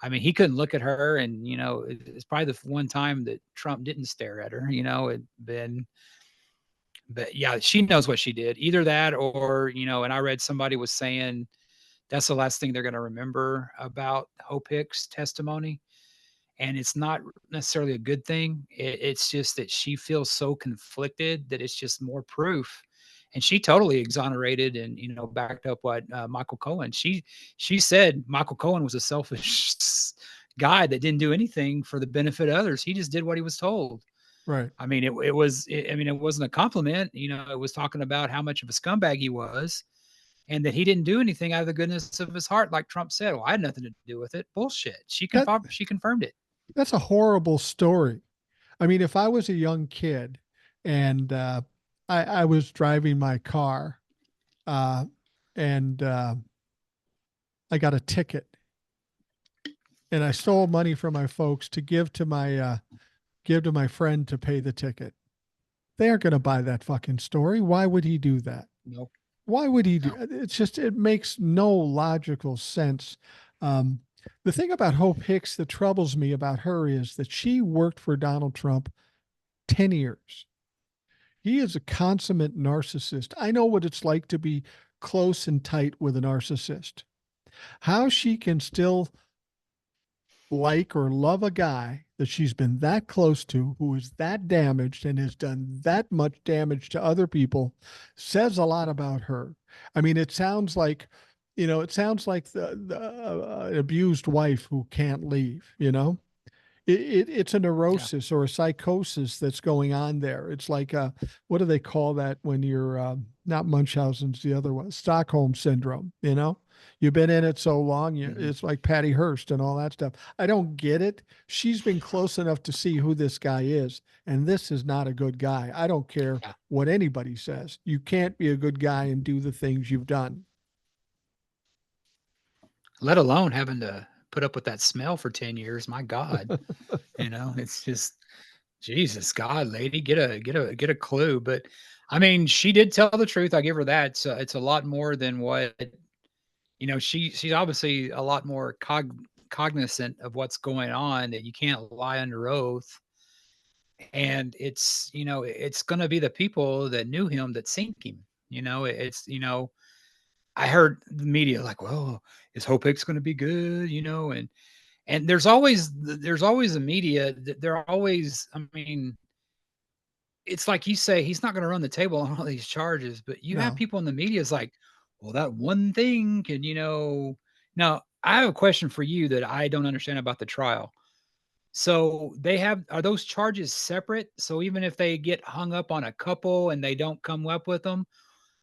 I mean, he couldn't look at her, and it's probably the one time that Trump didn't stare at her. But yeah, she knows what she did. Either that, or and I read somebody was saying that's the last thing they're going to remember about Hope Hicks' testimony. And it's not necessarily a good thing. It's just that she feels so conflicted that it's just more proof. And she totally exonerated and backed up what Michael Cohen. She said Michael Cohen was a selfish guy that didn't do anything for the benefit of others. He just did what he was told. Right. I mean, it wasn't a compliment. It was talking about how much of a scumbag he was, and that he didn't do anything out of the goodness of his heart, like Trump said. Well, I had nothing to do with it. Bullshit. That She confirmed it. that's a horrible story. I mean, if I was a young kid and I was driving my car uh, and I got a ticket and I stole money from my folks to give to my friend to pay the ticket, they aren't going to buy that fucking story. Why would he do that? No, Why would he do? no. It's just it makes no logical sense. Um, the thing about Hope Hicks that troubles me about her is that she worked for Donald Trump 10 years. He is a consummate narcissist. I know what it's like to be close and tight with a narcissist. How she can still like or love a guy that she's been that close to, who is that damaged and has done that much damage to other people, says a lot about her. I mean, it sounds like, it sounds like the abused wife who can't leave, it's a Yeah. neurosis or a psychosis that's going on there. It's like what do they call that when you're not Munchausen's, the other one, Stockholm syndrome. You've been in it so long, Mhm. it's like Patty Hearst and all that stuff. I don't get it. She's been close enough to see who this guy is, and this is not a good guy. I don't care Yeah. what anybody says. You can't be a good guy and do the things you've done. Let alone having to put up with that smell for 10 years. My God. It's just Jesus God, lady, get a clue. But I mean, she did tell the truth. I give her that. So it's a lot more than what she's obviously a lot more cognizant of what's going on, that you can't lie under oath. And it's gonna be the people that knew him that sink him. I heard the media like, well, is Hope Hicks gonna be good? And there's always a media that they're always, I mean, it's like you say, he's not going to run the table on all these charges, but you have No. people in the media is like, well, that one thing can. Now I have a question for you that I don't understand about the trial. So are those charges separate? So even if they get hung up on a couple and they don't come up with them,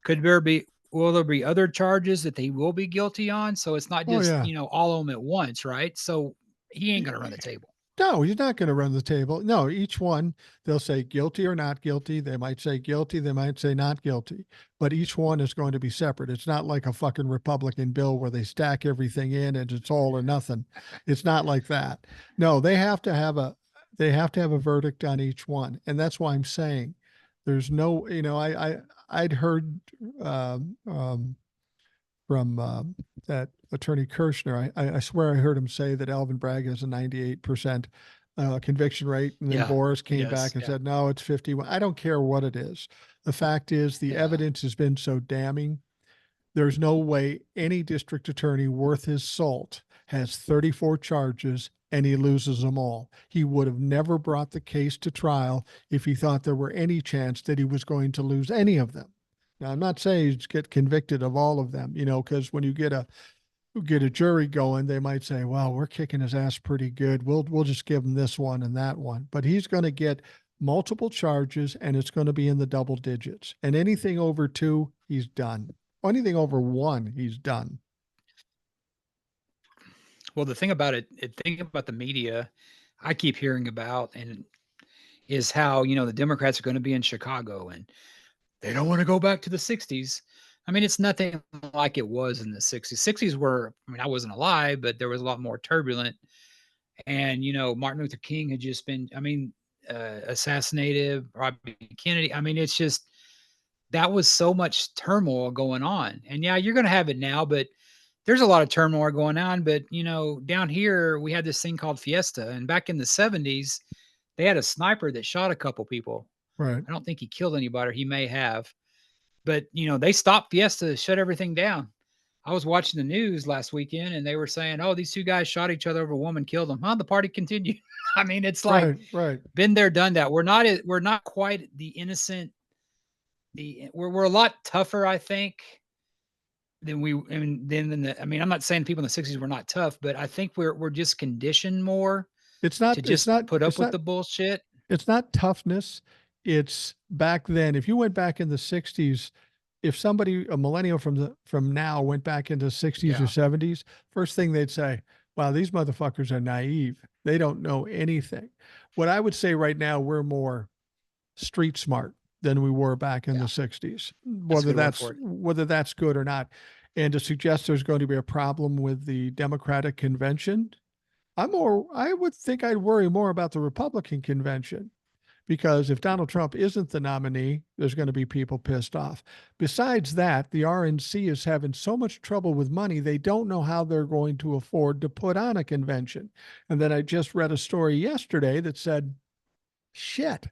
will there be other charges that they will be guilty on? So it's not Oh just, yeah. all of them at once, right? So he ain't going to run the table. No, he's not going to run the table. No, each one, they'll say guilty or not guilty. They might say guilty. They might say not guilty. But each one is going to be separate. It's not like a fucking Republican bill where they stack everything in and it's all or nothing. It's not like that. No, they have to have a verdict on each one. And that's why I'm saying there's no, I'd heard from that attorney Kirshner. I swear I heard him say that Alvin Bragg has a 98% conviction rate. And then Yeah, Boris he came does. back and Yeah. said, no, it's 51. I don't care what it is. The fact is the Yeah. evidence has been so damning. There's no way any district attorney worth his salt has 34 charges and he loses them all. He would have never brought the case to trial if he thought there were any chance that he was going to lose any of them. Now, I'm not saying he'd get convicted of all of them, because when you get a jury going, they might say, "Well, we're kicking his ass pretty good. We'll just give him this one and that one." But he's going to get multiple charges, and it's going to be in the double digits. And anything over 2, he's done. Anything over 1, he's done. Well, the thing about think about the media I keep hearing about and is how, the Democrats are going to be in Chicago and they don't want to go back to the 60s. I mean, it's nothing like it was in the 60s. 60s were, I wasn't alive, but there was a lot more turbulent. And, Martin Luther King had just been, assassinated, Robert Kennedy. I mean, it's just, that was so much turmoil going on. And yeah, you're going to have it now, but there's a lot of turmoil going on. But, down here, we had this thing called Fiesta. And back in the 70s, they had a sniper that shot a couple people. Right. I don't think he killed anybody. He may have. But, they stopped Fiesta, shut everything down. I was watching the news last weekend and they were saying, oh, these two guys shot each other over, a woman killed them. Huh? The party continued. I mean, it's like, right. been there, done that. We're not quite the innocent. We're a lot tougher, I think, than I'm not saying people in the 60s were not tough, but I think we're just conditioned more It's to not. It's just not. put up It's with not. the bullshit. It's not toughness. It's back then. If you went back in the 60s, if somebody, a millennial from now, went back into 60s or Yeah. 70s, first thing they'd say, wow, these motherfuckers are naive. They don't know anything. What I would say right now, we're more street smart than we were back in Yeah. the 60s, That's a good word for it. whether that's good or not. And to suggest there's going to be a problem with the Democratic convention, I would think I'd worry more about the Republican convention, because if Donald Trump isn't the nominee, there's going to be people pissed off. Besides that, the RNC is having so much trouble with money, they don't know how they're going to afford to put on a convention. And then I just read a story yesterday that said, shit,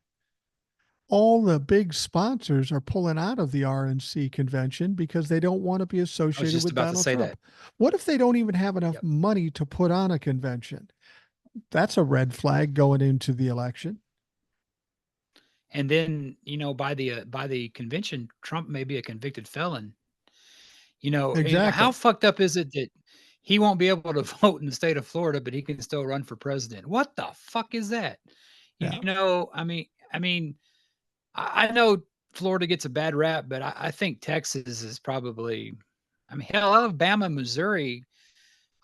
all the big sponsors are pulling out of the RNC convention because they don't want to be I was associated just with about to Donald say Trump. that. What if they don't even have enough Yep. money to put on a convention? That's a red flag going into the election. And then, by the convention, Trump may be a convicted felon. Exactly. How fucked up is it that he won't be able to vote in the state of Florida, but he can still run for president? What the fuck is that? Yeah. I know Florida gets a bad rap, but I think Texas is probably, hell, Alabama, Missouri.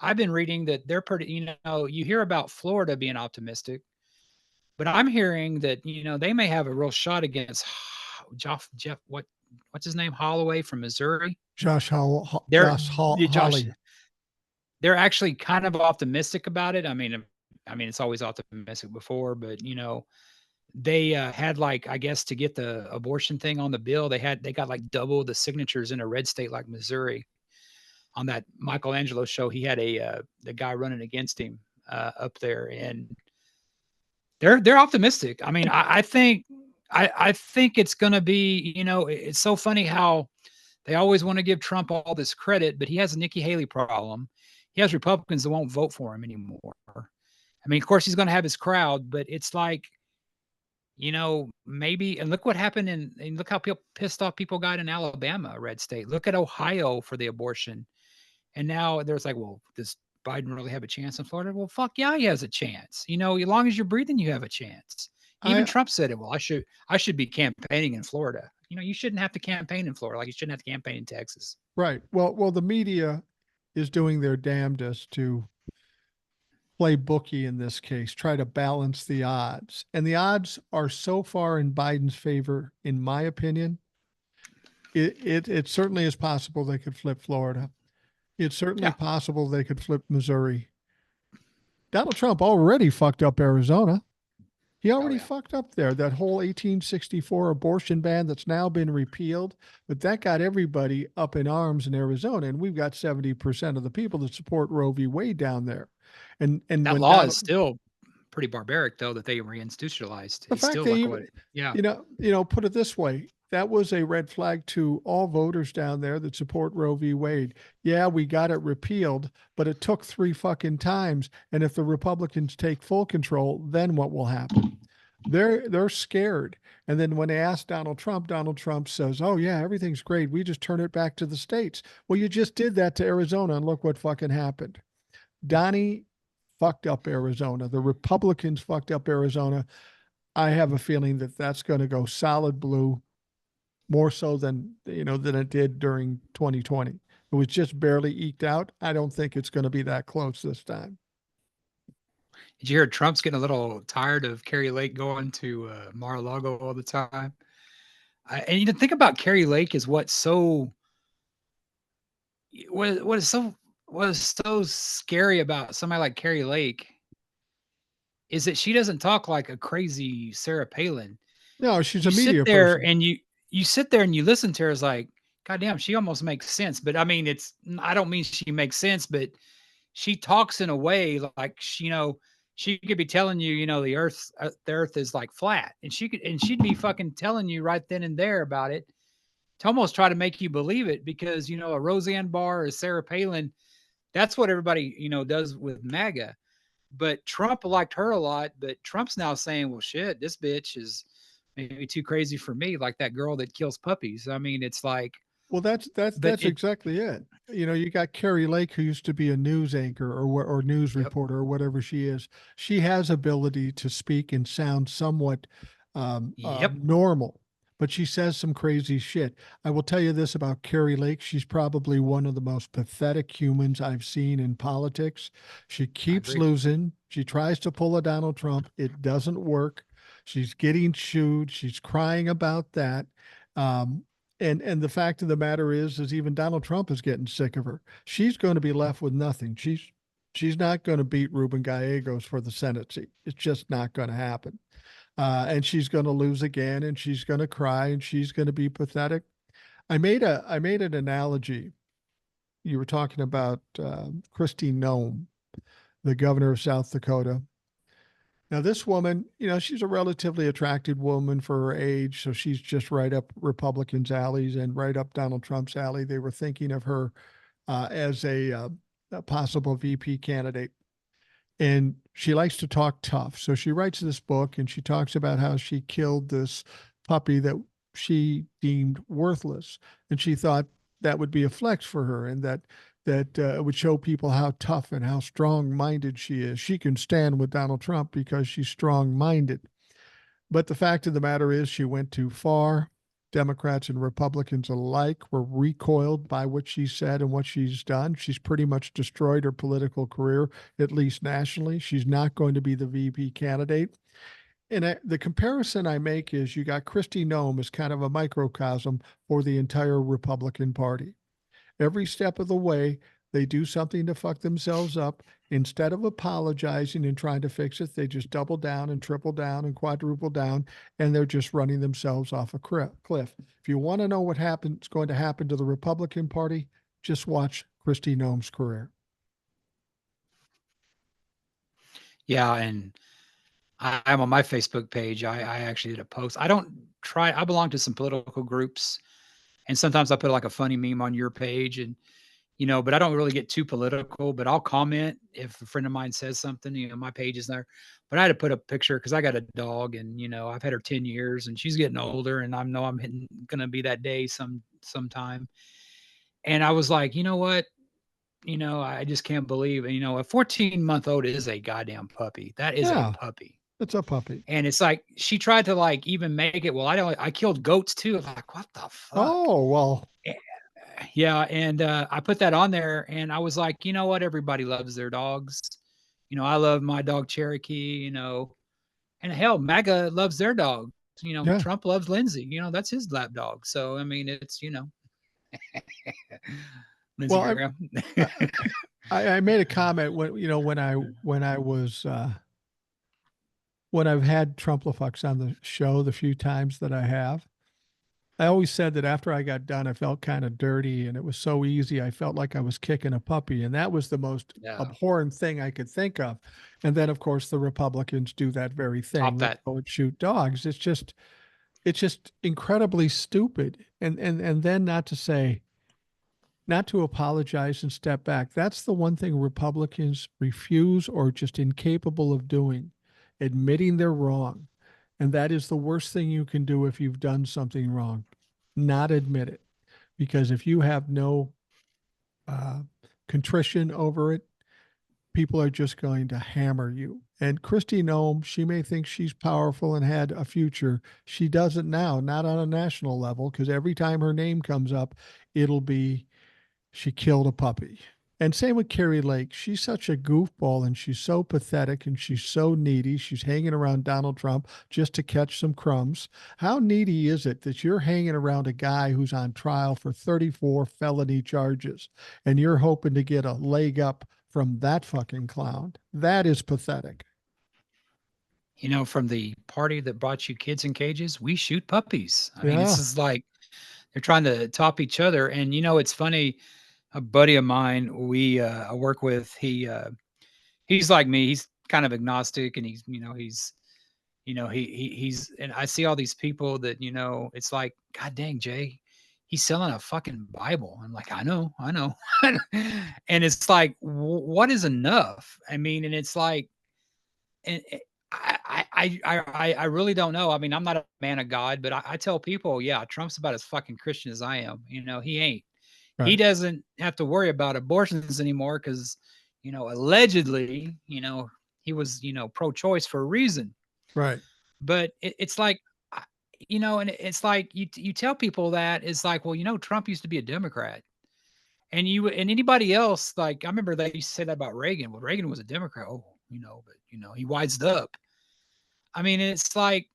I've been reading that they're pretty, you hear about Florida being optimistic, but I'm hearing that, they may have a real shot against Jeff, what's his name? Holloway from Missouri. Josh They're Josh, Hawley. they're actually kind of optimistic about it. It's always optimistic before, but they had, like, I guess, to get the abortion thing on the bill, they got like double the signatures in a red state like Missouri. On that Michelangelo show, he had the guy running against him up there, and they're optimistic. I think it's going to be, it's so funny how they always want to give Trump all this credit, but he has a Nikki Haley problem. He has Republicans that won't vote for him anymore. Of course, he's going to have his crowd, but it's like, maybe, and look what happened and look how pissed off people got in Alabama, a red state. Look at Ohio for the abortion. And now there's like, well, Biden really have a chance in Florida? Well, fuck yeah, he has a chance. You know, as long as you're breathing, you have a chance. Even I Trump said it. Well, I should be campaigning in Florida. You know, you shouldn't have to campaign in Florida, like you shouldn't have to campaign in Texas. right. Well, the media is doing their damnedest to play bookie in this case, try to balance the odds. And the odds are so far in Biden's favor, in my opinion. It certainly is possible they could flip Florida. It's certainly Yeah. possible they could flip Missouri. Donald Trump already fucked up Arizona. He Oh already yeah. fucked up there. That whole 1864 abortion ban that's now been repealed, but that got everybody up in arms in Arizona. And we've got 70% of the people that support Roe v. Wade down there. And That when law is Donald, still pretty barbaric, though, that they reinstitutionalized. the It's fact still they like even, what? Yeah. put it this way, that was a red flag to all voters down there that support Roe v. Wade. Yeah, we got it repealed, but it took 3 fucking times. And if the Republicans take full control, then what will happen? They're scared. And then when they ask Donald Trump says, "Oh yeah, everything's great. We just turn it back to the states." Well, you just did that to Arizona, and look what fucking happened. Donnie fucked up Arizona. The Republicans fucked up Arizona. I have a feeling that that's going to go solid blue, more so than it did during 2020. It was just barely eked out. I don't think it's going to be that close this time. Did you hear Trump's getting a little tired of Carrie Lake going to Mar-a-Lago all the time? And you know, think about Carrie Lake is what is so scary about somebody like Carrie Lake is that she doesn't talk like a crazy Sarah Palin. No, she's You a sit media there person. and you sit there and you listen to her, it's like, God damn, she almost makes sense. But I mean, I don't mean she makes sense, but she talks in a way like she could be telling you, the earth is like flat, and she'd be fucking telling you right then and there about it to almost try to make you believe it because a Roseanne Barr or Sarah Palin, that's what everybody does with MAGA. But Trump liked her a lot, but Trump's now saying, well, shit, this bitch is maybe too crazy for me, like that girl that kills puppies. I mean, it's like, Well, that's that's but that's exactly it. You got Carrie Lake, who used to be a news anchor or news yep, reporter or whatever she is. She has ability to speak and sound somewhat yep, normal, but she says some crazy shit. I will tell you this about Carrie Lake: she's probably one of the most pathetic humans I've seen in politics. She I keeps agree. losing. She tries to pull a Donald Trump. It doesn't work. She's getting chewed. She's crying about that. Um, and the fact of the matter is even Donald Trump is getting sick of her. She's going to be left with nothing. She's not going to beat Ruben Gallegos for the Senate seat. It's just not going to happen. And she's going to lose again, and she's going to cry, and she's going to be pathetic. I made an analogy. You were talking about Kristi Noem, the governor of South Dakota. Now, this woman, she's a relatively attractive woman for her age, so she's just right up Republicans' alleys and right up Donald Trump's alley. They were thinking of her as a possible VP candidate. And she likes to talk tough. So she writes this book and she talks about how she killed this puppy that she deemed worthless. And she thought that would be a flex for her and that would show people how tough and how strong-minded she is. She can stand with Donald Trump because she's strong-minded. But the fact of the matter is, she went too far. Democrats and Republicans alike were recoiled by what she said and what she's done. She's pretty much destroyed her political career, at least nationally. She's not going to be the VP candidate. And the comparison I make is you got Kristi Noem as kind of a microcosm for the entire Republican Party. Every step of the way, they do something to fuck themselves up. Instead of apologizing and trying to fix it, they just double down and triple down and quadruple down, and they're just running themselves off a cliff. If you want to know what happens going to happen to the Republican Party, just watch Kristi Noem's career. Yeah, and I'm on my Facebook page. I actually did a post. I belong to some political groups, and sometimes I put like a funny meme on your page, and but I don't really get too political. But I'll comment if a friend of mine says something. My page is there. But I had to put a picture because I got a dog, and I've had her 10 years, and she's getting older, and I know I'm gonna be that day sometime. And I was like, you know what? I just can't believe, a 14-month-old is a goddamn puppy. That is a Yeah, puppy. it's a puppy. And it's like she tried to like even make it. Well, I killed goats too. I'm like, what the fuck? Oh, well, Eh, Yeah, and I put that on there, and I was like, you know what? Everybody loves their dogs. I love my dog Cherokee. And hell, MAGA loves their dog. yeah. Trump loves Lindsay. That's his lap dog. So I mean, it's Lindsey Well, Graham. I, I made a comment when, when I was, when I've had Trumplefux on the show, the few times that I have, I always said that after I got done, I felt kind of dirty and it was so easy. I felt like I was kicking a puppy. And that was the most Yeah, abhorrent thing I could think of. And then, of course, the Republicans do that very top thing. They that. go and shoot dogs. It's just incredibly stupid. And then not to apologize and step back. That's the one thing Republicans refuse or just incapable of doing, admitting they're wrong. And that is the worst thing you can do if you've done something wrong, not admit it. Because if you have no uh, contrition over it, people are just going to hammer you. And Kristi Noem, she may think she's powerful and had a future. She doesn't now, not on a national level, because every time her name comes up, it'll be she killed a puppy. And same with Carrie Lake. She's such a goofball and she's so pathetic and she's so needy. She's hanging around Donald Trump just to catch some crumbs. How needy is it that you're hanging around a guy who's on trial for 34 felony charges and you're hoping to get a leg up from that fucking clown? That is pathetic. From the party that brought you kids in cages, we shoot puppies. I mean, this Yeah. is like they're trying to top each other. And it's funny. A buddy of mine I work with, he's like me. He's kind of agnostic, and he's and I see all these people that it's like, God dang, Jay, he's selling a fucking Bible. I'm like, I know, and it's like, what is enough? I mean, and it's like, and I really don't know. I mean, I'm not a man of God, but I tell people, yeah, Trump's about as fucking Christian as I am. He ain't. He Right. doesn't have to worry about abortions anymore because, allegedly, he was, pro-choice for a reason. Right. But it's like, and it's like you tell people that it's like, well, Trump used to be a Democrat, and anybody else, like I remember they used to say that about Reagan. Well, Reagan was a Democrat. Oh, but he wised up. I mean, it's like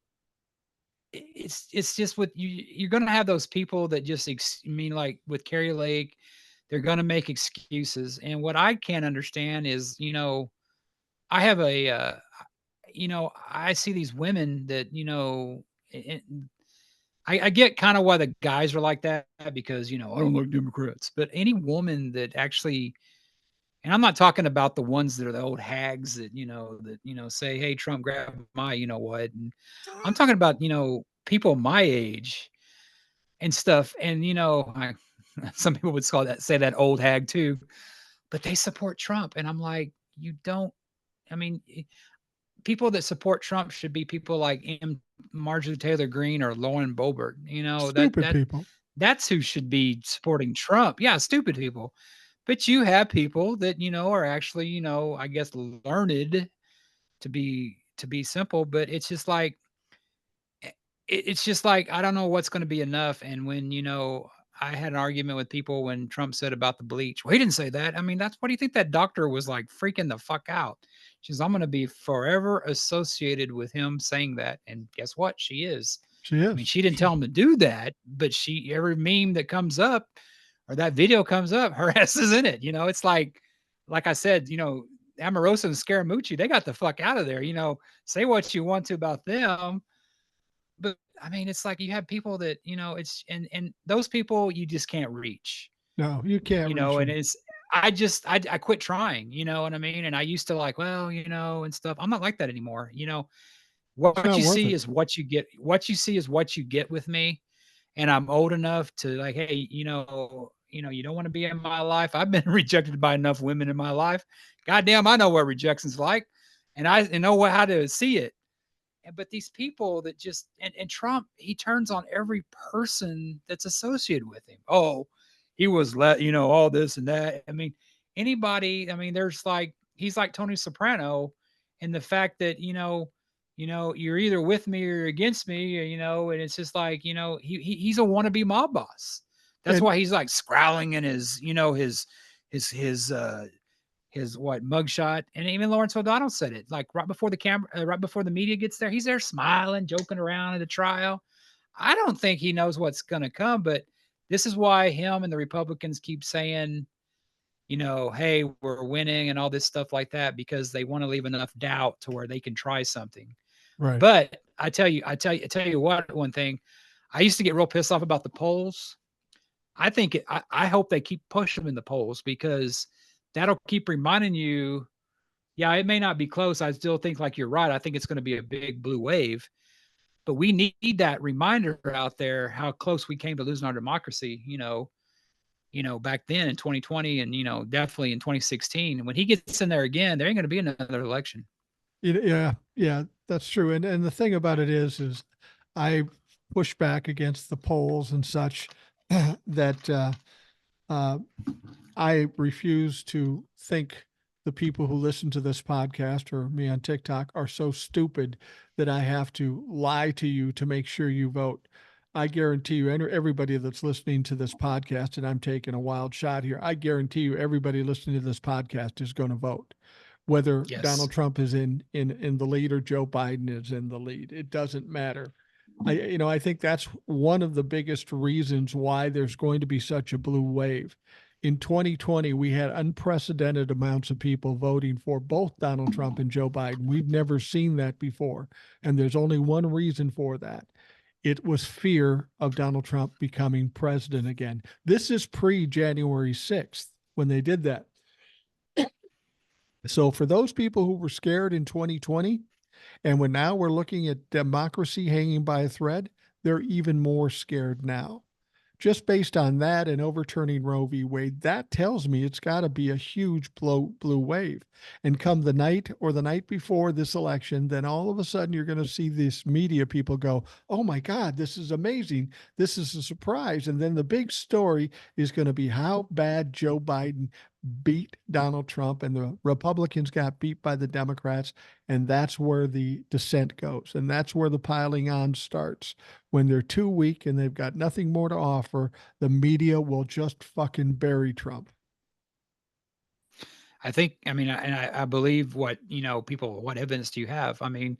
it's just with you. You're gonna have those people that just I mean, like with Carrie Lake, they're gonna make excuses. And what I can't understand is, I have I see these women that I get kind of why the guys are like that because I don't like Democrats, but any woman that actually, and I'm not talking about the ones that are the old hags that say, "Hey, Trump, grab my what," and I'm talking about people my age and stuff, and some people would say that old hag too, but they support Trump, and I'm like, you don't. I mean, people that support Trump should be people like Marjorie Taylor Greene or Lauren Boebert. Stupid people. That's who should be supporting Trump. Yeah, stupid people. But you have people that are actually I guess learned to be simple. But it's just like it's just like I don't know what's going to be enough. And when I had an argument with people when Trump said about the bleach. Well, he didn't say that. I mean, that's what do you think that doctor was like freaking the fuck out? She says, I'm going to be forever associated with him saying that. And guess what? She is. She I mean, is. she didn't tell him to do that, but every meme that comes up or that video comes up, her ass is in it. It's like I said, Amorosa and Scaramucci, they got the fuck out of there. Say what you want to about them, but I mean, it's like you have people that it's and those people you just can't reach, No, you can't reach and them. it's I quit trying, you know what I mean? And I used to like, well, and stuff. I'm not like that anymore. It's What not you worth see it. is what you get. What you see is what you get with me. And I'm old enough to like, hey, you don't want to be in my life. I've been rejected by enough women in my life. Goddamn, I know what rejection's like, and I know how to see it. But these people that just and Trump, he turns on every person that's associated with him. Oh, he was all this and that. I mean, anybody, I mean, there's like, he's like Tony Soprano in the fact that, you're either with me or against me, and it's just like, he's a wannabe mob boss. That's And why he's like scowling in his, his what mugshot. And even Lawrence O'Donnell said it, like right before the camera, right before the media gets there, he's there smiling, joking around at the trial. I don't think he knows what's going to come, but this is why him and the Republicans keep saying, hey, we're winning and all this stuff like that, because they want to leave enough doubt to where they can try something. right. But I tell you what, one thing, I used to get real pissed off about the polls. I hope they keep pushing them in the polls, because that'll keep reminding you, yeah, it may not be close. I still think, like, you're right. I think it's going to be a big blue wave, but we need that reminder out there how close we came to losing our democracy, back then in 2020 and, definitely in 2016. And when he gets in there again, there ain't going to be another election. Yeah, that's true. And the thing about it is I push back against the polls and such that I refuse to think the people who listen to this podcast or me on TikTok are so stupid that I have to lie to you to make sure you vote. I guarantee you, everybody that's listening to this podcast, and I'm taking a wild shot here, I guarantee you, everybody listening to this podcast is going to vote, whether Yes. Donald Trump is in the lead or Joe Biden is in the lead. It doesn't matter. I think that's one of the biggest reasons why there's going to be such a blue wave. In 2020, we had unprecedented amounts of people voting for both Donald Trump and Joe Biden. We've never seen that before. And there's only one reason for that. It was fear of Donald Trump becoming president again. This is pre-January 6th when they did that. So for those people who were scared in 2020, and when now we're looking at democracy hanging by a thread, they're even more scared now. Just based on that and overturning Roe v. Wade, that tells me it's got to be a huge blue wave. And come the night or the night before this election, then all of a sudden you're going to see these media people go, oh my God, this is amazing. This is a surprise. And then the big story is going to be how bad Joe Biden beat Donald Trump and the Republicans got beat by the Democrats. And that's where the descent goes. And that's where the piling on starts. When they're too weak and they've got nothing more to offer, the media will just fucking bury Trump. I believe what, people, what evidence do you have? I mean,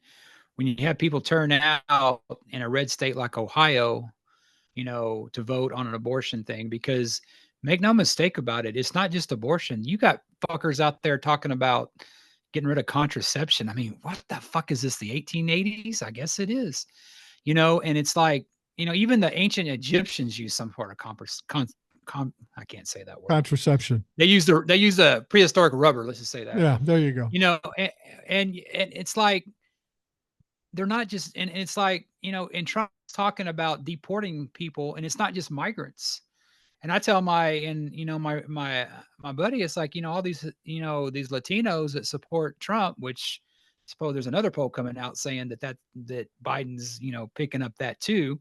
when you have people turn out in a red state like Ohio, to vote on an abortion thing, because make no mistake about it, it's not just abortion. You got fuckers out there talking about getting rid of contraception. I mean, what the fuck is this? The 1880s? I guess it is. And it's like, even the ancient Egyptians used some sort of I can't say that word. Contraception. They use the prehistoric rubber. Let's just say that. Yeah, there you go. And it's like, they're not just, and it's like, and Trump's talking about deporting people, and it's not just migrants. And I tell my buddy, it's like, all these, these Latinos that support Trump, which I suppose there's another poll coming out saying that Biden's, picking up that too.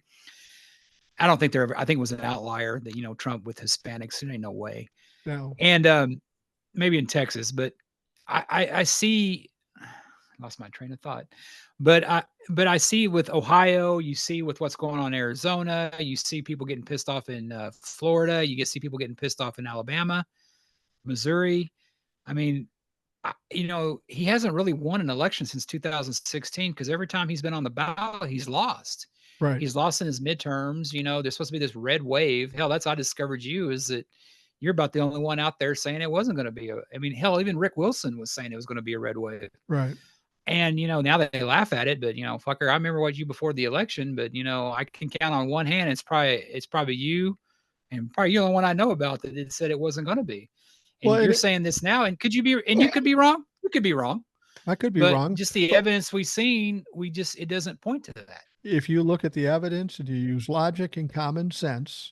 I don't think I think it was an outlier that, Trump with Hispanics, there ain't no way. No. And maybe in Texas, but I see, I lost my train of thought, but I see with Ohio, you see with what's going on in Arizona, you see people getting pissed off in Florida, see people getting pissed off in Alabama, Missouri. I mean, he hasn't really won an election since 2016, because every time he's been on the ballot, he's lost. Right. He's lost in his midterms. There's supposed to be this red wave. Hell, that's how I discovered you, is that you're about the only one out there saying it wasn't going to be hell, even Rick Wilson was saying it was going to be a red wave. Right. And, now they laugh at it, but, fucker, I remember what you before the election, but, I can count on one hand. It's probably you, and probably you're the only one I know about that it said it wasn't going to be. And you're saying this now, and you could be wrong. You could be wrong. I could be wrong. Just the evidence we've seen, it doesn't point to that. If you look at the evidence and you use logic and common sense,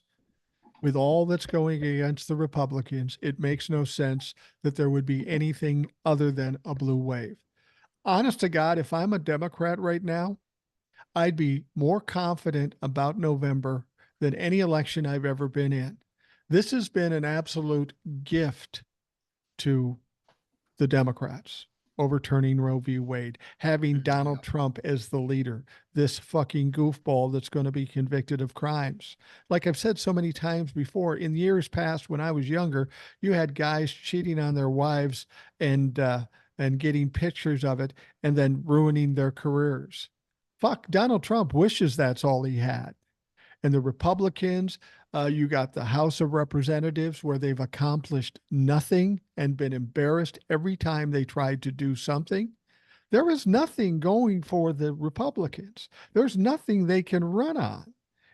with all that's going against the Republicans, it makes no sense that there would be anything other than a blue wave. Honest to God, if I'm a Democrat right now, I'd be more confident about November than any election I've ever been in. This has been an absolute gift to the Democrats, overturning Roe v. Wade, having Donald Trump as the leader, this fucking goofball that's going to be convicted of crimes. Like I've said so many times before, in years past when I was younger, you had guys cheating on their wives and getting pictures of it and then ruining their careers. Fuck, Donald Trump wishes that's all he had. And the Republicans, you got the House of Representatives where they've accomplished nothing and been embarrassed every time they tried to do something. There is nothing going for the Republicans. There's nothing they can run on.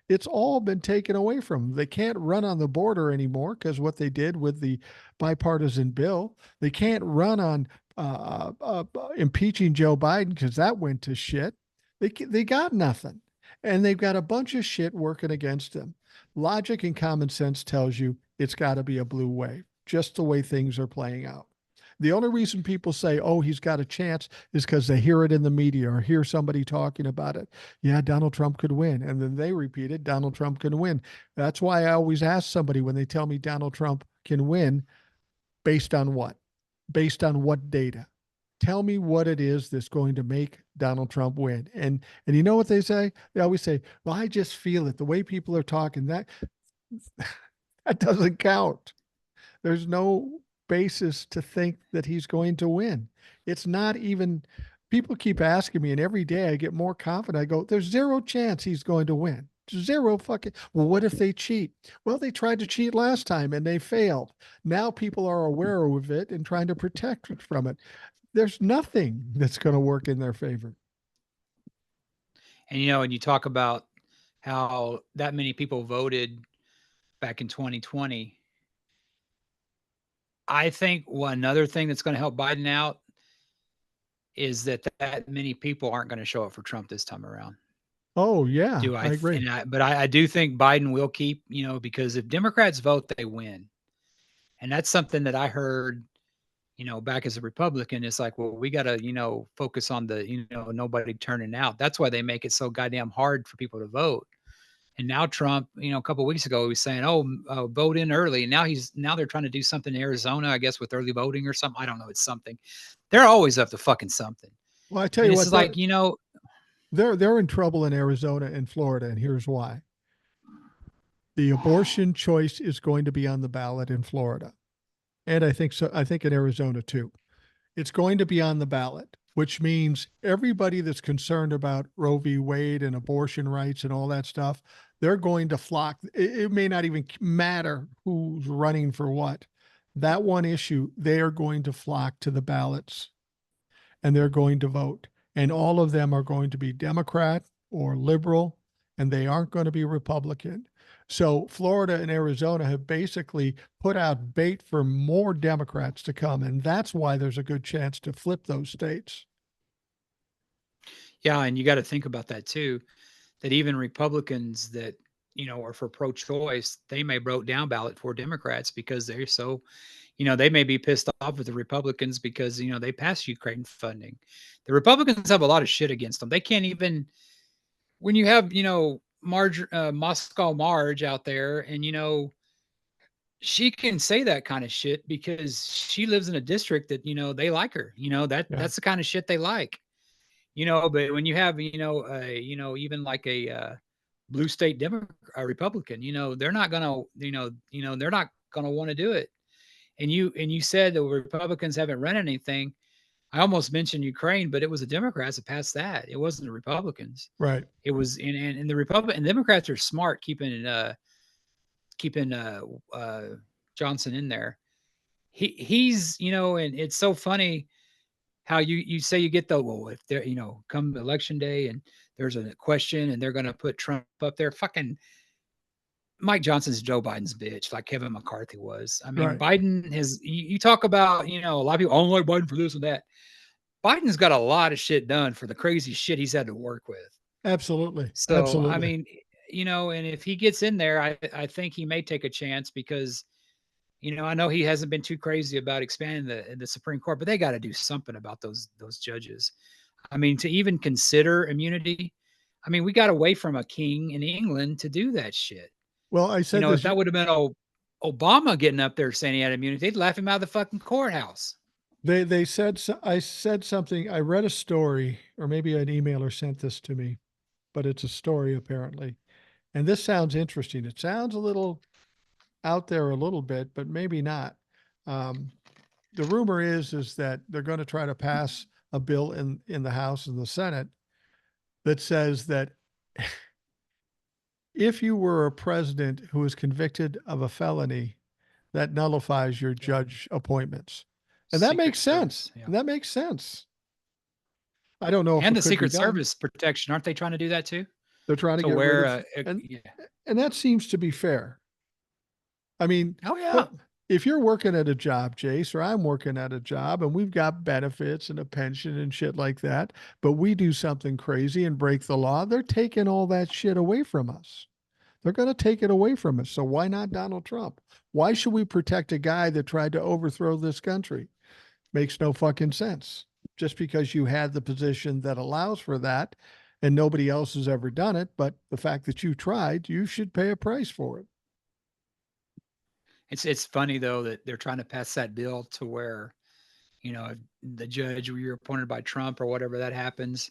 It's all been taken away from them. They can't run on the border anymore because what they did with the bipartisan bill. They can't run on impeaching Joe Biden because that went to shit. They got nothing. And they've got a bunch of shit working against them. Logic and common sense tells you it's got to be a blue wave, just the way things are playing out. The only reason people say, oh, he's got a chance is because they hear it in the media or hear somebody talking about it. Yeah, Donald Trump could win. And then they repeat it, Donald Trump can win. That's why I always ask somebody when they tell me Donald Trump can win, based on what? Based on what data? Tell me what it is that's going to make Donald Trump win. And you know what they say? They always say, well, I just feel it. The way people are talking, that doesn't count. There's no basis to think that he's going to win. It's not even, people keep asking me, and every day I get more confident. I go, there's zero chance he's going to win. Zero fucking, well, what if they cheat? Well, they tried to cheat last time and they failed. Now people are aware of it and trying to protect from it. There's nothing that's going to work in their favor. And, you know, and you talk about how that many people voted back in 2020. I think another thing that's going to help Biden out is that many people aren't going to show up for Trump this time around. Oh, yeah, I agree. But I do think Biden will keep, you know, because if Democrats vote, they win. And that's something that I heard, you know, back as a Republican. It's like, well, we got to, you know, focus on the, you know, nobody turning out. That's why they make it so goddamn hard for people to vote. And now Trump, you know, a couple of weeks ago, he was saying, oh, vote in early. And now they're trying to do something in Arizona, I guess, with early voting or something. I don't know. It's something. They're always up to fucking something. Well, I tell you what, it's like, you know, they're in trouble in Arizona and Florida, and here's why. The abortion choice is going to be on the ballot in Florida. And I think so. I think in Arizona too. It's going to be on the ballot, which means everybody that's concerned about Roe v. Wade and abortion rights and all that stuff, they're going to flock. It may not even matter who's running for what. That one issue, they are going to flock to the ballots and they're going to vote. And all of them are going to be Democrat or liberal, and they aren't going to be Republican. So Florida and Arizona have basically put out bait for more Democrats to come. And that's why there's a good chance to flip those states. Yeah. And you got to think about that too, that even Republicans that, you know, are for pro-choice, they may vote down ballot for Democrats because they're so, you know, they may be pissed off with the Republicans because, you know, they passed Ukraine funding. The Republicans have a lot of shit against them. They can't even, when you have, you know, Moscow Marge out there, and, you know, she can say that kind of shit because she lives in a district that, you know, they like her, you know, that's the kind of shit they like, you know. But when you have, you know, even like a blue state Republican, you know, they're not gonna, they're not gonna want to do it. And you said the Republicans haven't run anything. I almost mentioned Ukraine, but it was the Democrats that passed that. It wasn't the Republicans. Right. It was, and the Republican Democrats are smart keeping Johnson in there. He's, you know, and it's so funny how you say you get the, well, if they're, you know, come election day and there's a question and they're going to put Trump up there, fucking Mike Johnson's Joe Biden's bitch, like Kevin McCarthy was. I mean, right. Biden has, you talk about, you know, a lot of people, I don't like Biden for this and that. Biden's got a lot of shit done for the crazy shit he's had to work with. Absolutely. So, Absolutely. I mean, you know, and if he gets in there, I think he may take a chance because, you know, I know he hasn't been too crazy about expanding the Supreme Court, but they got to do something about those judges. I mean, to even consider immunity, I mean, we got away from a king in England to do that shit. Well, I said You know, if this. that would have been Obama getting up there saying he had immunity, they'd laugh him out of the fucking courthouse. They said, I said something, I read a story, or maybe an emailer sent this to me, but it's a story apparently. And this sounds interesting. It sounds a little out there a little bit, but maybe not. Um, the rumor is that they're going to try to pass a bill in the House and the Senate that says that if you were a president who was convicted of a felony, that nullifies your judge appointments. And that Secret makes sense. Service, yeah. That makes sense. I don't know if And it the could be Secret done. Service protection, aren't they trying to do that too? They're trying to To get where, rid of, yeah. and that seems to be fair. I mean, Oh yeah. if you're working at a job, Jace, or I'm working at a job and we've got benefits and a pension and shit like that, but we do something crazy and break the law, they're taking all that shit away from us. They're going to take it away from us. So why not Donald Trump? Why should we protect a guy that tried to overthrow this country? Makes no fucking sense. Just because you had the position that allows for that and nobody else has ever done it, but the fact that you tried, you should pay a price for it. It's funny though that they're trying to pass that bill to where, the judge you're appointed by Trump or whatever that happens.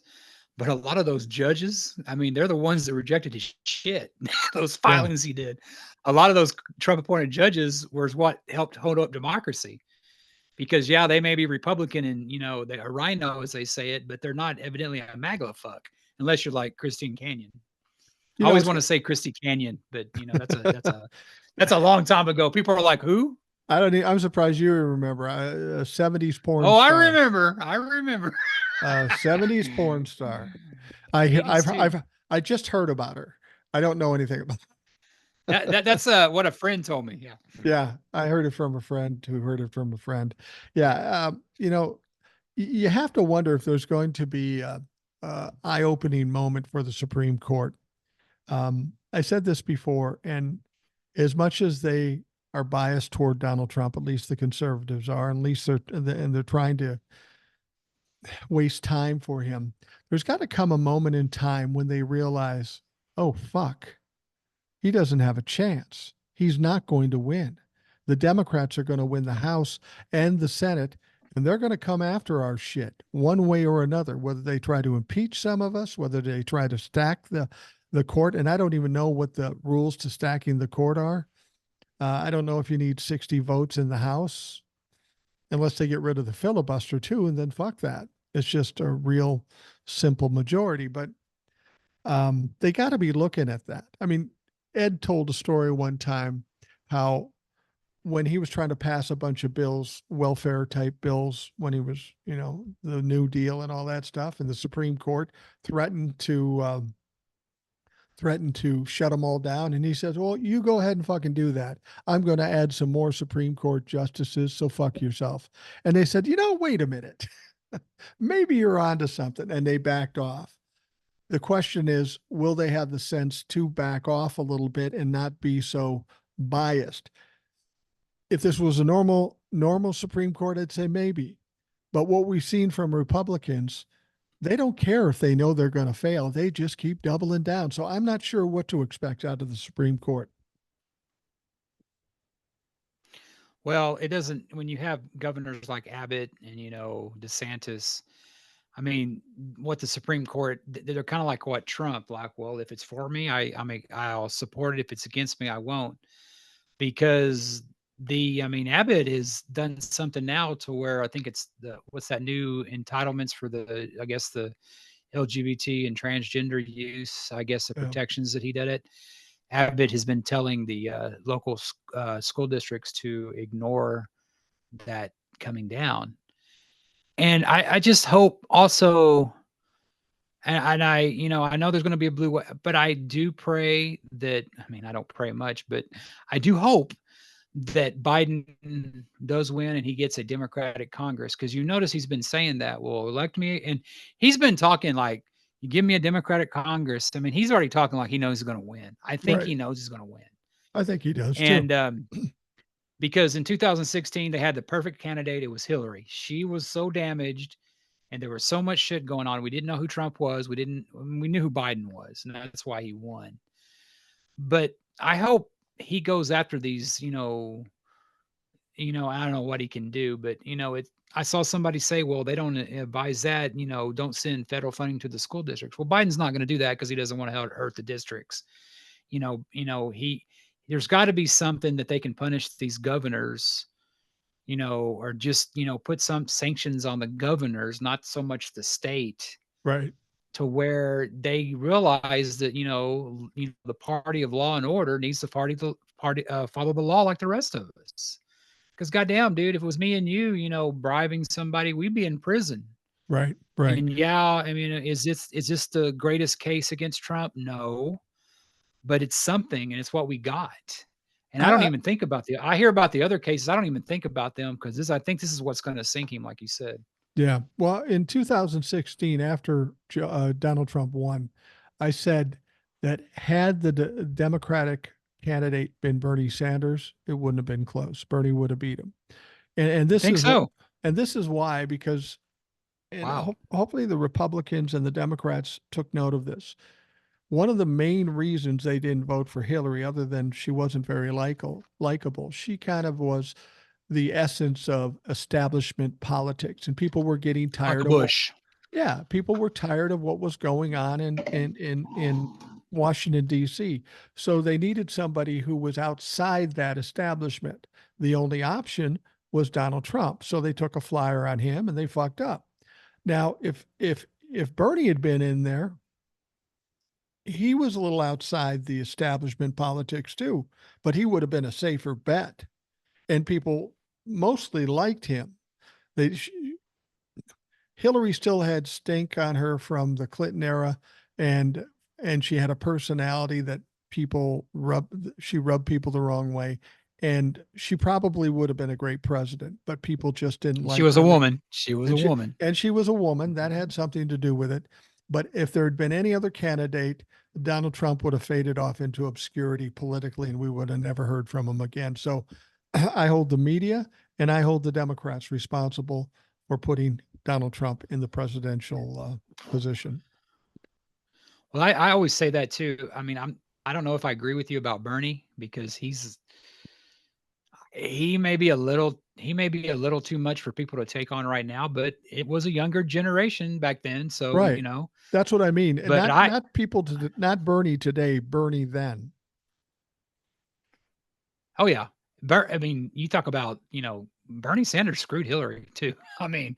But a lot of those judges, I mean, they're the ones that rejected his shit. Those Yeah. filings he did. A lot of those Trump appointed judges was what helped hold up democracy. Because yeah, they may be Republican and they're a rhino as they say it, but they're not evidently a MAGA fuck unless you're like Christine Canyon. I always want to say Christy Canyon, but that's a long time ago. People are like, who? I'm surprised you remember a 70s porn Oh, star. I remember. 70s porn star. I just heard about her. I don't know anything about That's what a friend told me. Yeah. Yeah, I heard it from a friend who heard it from a friend. Yeah, you have to wonder if there's going to be a eye-opening moment for the Supreme Court. I said this before, and as much as they are biased toward Donald Trump, at least the conservatives are, at least they're trying to waste time for him. There's got to come a moment in time when they realize, oh, fuck, he doesn't have a chance. He's not going to win. The Democrats are going to win the House and the Senate, and they're going to come after our shit one way or another, whether they try to impeach some of us, whether they try to stack the court. And I don't even know what the rules to stacking the court are. I don't know if you need 60 votes in the House, unless they get rid of the filibuster too, and then fuck that. It's just a real simple majority. But they got to be looking at that. I mean, Ed told a story one time how when he was trying to pass a bunch of bills, welfare type bills, when he was, the New Deal and all that stuff, and the Supreme Court threatened to shut them all down. And he says, well, you go ahead and fucking do that. I'm going to add some more Supreme Court justices. So fuck yourself. And they said, wait a minute, maybe you're onto something. And they backed off. The question is, will they have the sense to back off a little bit and not be so biased? If this was a normal Supreme Court, I'd say maybe. But what we've seen from Republicans, they don't care if they know they're going to fail. They just keep doubling down. So I'm not sure what to expect out of the Supreme Court. Well, it doesn't, when you have governors like Abbott and, DeSantis, I mean, what the Supreme Court, they're kind of like what Trump, like, well, if it's for me, I'll support it. If it's against me, I won't. Because Abbott has done something now to where I think it's what's that new entitlements for the LGBT and transgender use, the protections that he did it. Abbott has been telling the local school districts to ignore that coming down. And I just hope also, and I know there's going to be a blue, but I do pray that, I don't pray much, but I do hope that Biden does win and he gets a Democratic Congress. Because you notice he's been saying that, well, elect me. And he's been talking like, you give me a Democratic Congress. He's already talking like he knows he's going to win. I think he knows he's going to win. I think he does and, too. Because in 2016, they had the perfect candidate. It was Hillary. She was so damaged and there was so much shit going on. We didn't know who Trump was. We knew who Biden was, and that's why he won. But I hope he goes after these, I don't know what he can do, but I saw somebody say, well, they don't advise that, don't send federal funding to the school districts. Well, Biden's not going to do that because he doesn't want to hurt the districts. There's got to be something that they can punish these governors, or just, put some sanctions on the governors, not so much the state. Right. To where they realize that, the party of law and order needs to follow the law like the rest of us. Because goddamn, dude, if it was me and you, bribing somebody, we'd be in prison. Right. Right. And yeah, I mean, is this the greatest case against Trump? No, but it's something, and it's what we got. And I don't even think about I hear about the other cases. I don't even think about them because I think this is what's going to sink him, like you said. Yeah. Well, in 2016, after Donald Trump won, I said that had the Democratic candidate been Bernie Sanders, it wouldn't have been close. Bernie would have beat him. And this think is so. And this is why, because Wow. hopefully the Republicans and the Democrats took note of this. One of the main reasons they didn't vote for Hillary, other than she wasn't very likable, she kind of was the essence of establishment politics, and people were getting tired of Bush. people were tired of what was going on in Washington, D.C. So they needed somebody who was outside that establishment. The only option was Donald Trump. So they took a flyer on him and they fucked up. Now, if Bernie had been in there, he was a little outside the establishment politics too, but he would have been a safer bet. And people mostly liked him. Hillary still had stink on her from the Clinton era, and she had a personality that she rubbed people the wrong way, and she probably would have been a great president, but people just didn't like her. She was a woman. She was a woman. And she was a woman. That had something to do with it. But if there had been any other candidate, Donald Trump would have faded off into obscurity politically, and we would have never heard from him again. So I hold the media and I hold the Democrats responsible for putting Donald Trump in the presidential position. Well, I always say that too. I mean, I don't know if I agree with you about Bernie, because he may be a little too much for people to take on right now, but it was a younger generation back then. So, right. That's what I mean. And but not Bernie today, Bernie then. Oh yeah. I mean, you talk about, Bernie Sanders screwed Hillary too. I mean,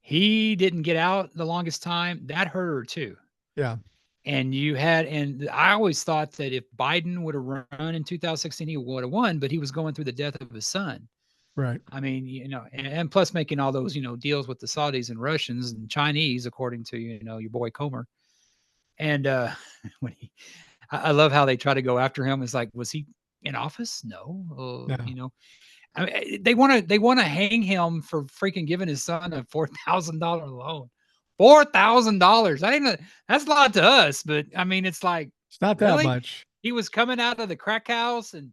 he didn't get out the longest time. That hurt her too. Yeah. And I always thought that if Biden would have run in 2016, he would have won, but he was going through the death of his son. Right. I mean, and plus making all those, deals with the Saudis and Russians and Chinese, according to, your boy Comer. And when I love how they try to go after him. It's like, was he in office? No. I mean, they want to hang him for freaking giving his son a $4,000 loan. $4,000. That's a lot to us, but I mean, it's like, it's not that much. He was coming out of the crack house and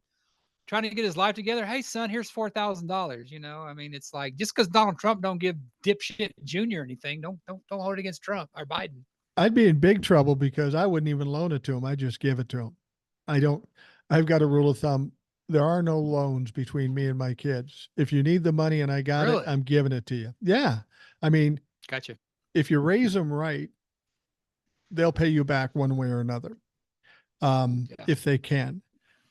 trying to get his life together. Hey, son, here's $4,000. I mean, it's like, just because Donald Trump don't give dipshit Jr. anything, don't hold it against Trump or Biden. I'd be in big trouble because I wouldn't even loan it to him. I just give it to him. I've got a rule of thumb. There are no loans between me and my kids. If you need the money and I got it, I'm giving it to you. Yeah. I mean, gotcha. If you raise them right, they'll pay you back one way or another, if they can.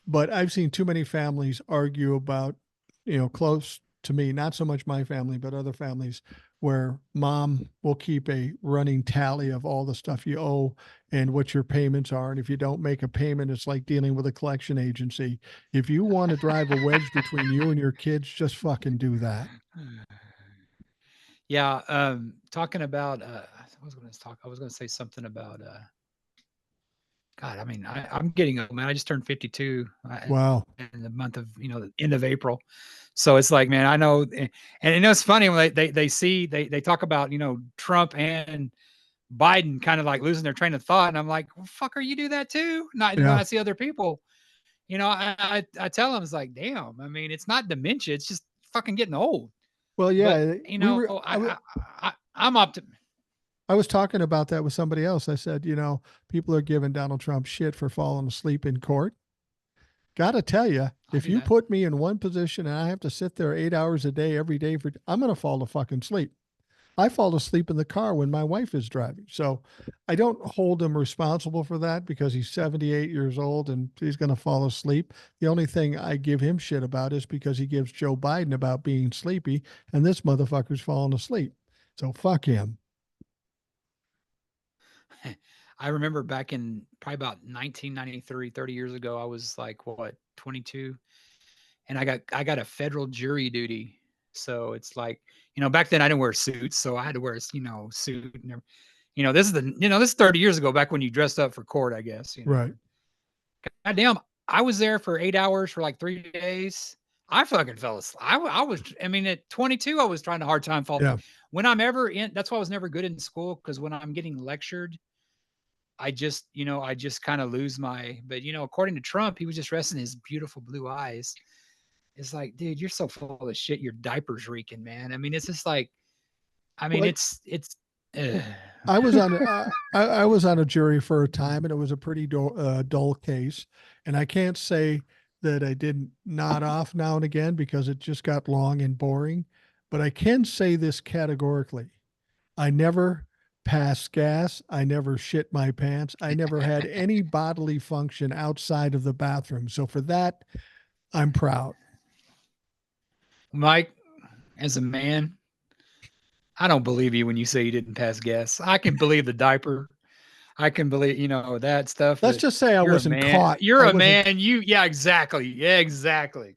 But I've seen too many families argue about, close to me, not so much my family, but other families, where mom will keep a running tally of all the stuff you owe and what your payments are. And if you don't make a payment, it's like dealing with a collection agency. If you want to drive a wedge between you and your kids, just fucking do that. Yeah. Talking about, I was going to say something about, God, I mean, I'm getting old, man. I just turned 52. Wow. In the month of, the end of April. So it's like, man, I know. And it's funny when they talk about, Trump and Biden kind of like losing their train of thought. And I'm like, well, fucker, you do that too? When I see other people, I tell them, it's like, damn, I mean, it's not dementia. It's just fucking getting old. Well, yeah. But, I'm optimistic. I was talking about that with somebody else. I said, people are giving Donald Trump shit for falling asleep in court. Gotta tell you, I'll if do you that. put me in one position and I have to sit there 8 hours a day every day I'm going to fall to fucking sleep. I fall asleep in the car when my wife is driving. So I don't hold him responsible for that because he's 78 years old and he's going to fall asleep. The only thing I give him shit about is because he gives Joe Biden about being sleepy and this motherfucker's falling asleep. So fuck him. I remember back in probably about 1993, 30 years ago, I was like, what, 22? And I got a federal jury duty. So it's like, back then I didn't wear suits, so I had to wear a, suit and this is 30 years ago, back when you dressed up for court, I guess, Right. God damn, I was there for 8 hours for like 3 days. I fucking fell asleep. I mean, at 22, I was trying a hard time falling. Yeah. When I'm ever in, that's why I was never good in school, because when I'm getting lectured, I just kind of lose but according to Trump, he was just resting his beautiful blue eyes. It's like, dude, you're so full of shit. Your diaper's reeking, man. I mean, it's just like, Well, it's. ugh. I was on a jury for a time, and it was a pretty dull case. And I can't say that I didn't nod off now and again because it just got long and boring. But I can say this categorically: I never passed gas. I never shit my pants. I never had any bodily function outside of the bathroom. So for that, I'm proud. Mike, as a man, I don't believe you when you say you didn't pass gas. I can believe the diaper. I can believe, that stuff, Let's but just say I you're a wasn't man. caught. You're I a wasn't. man. Yeah, exactly. Yeah, exactly.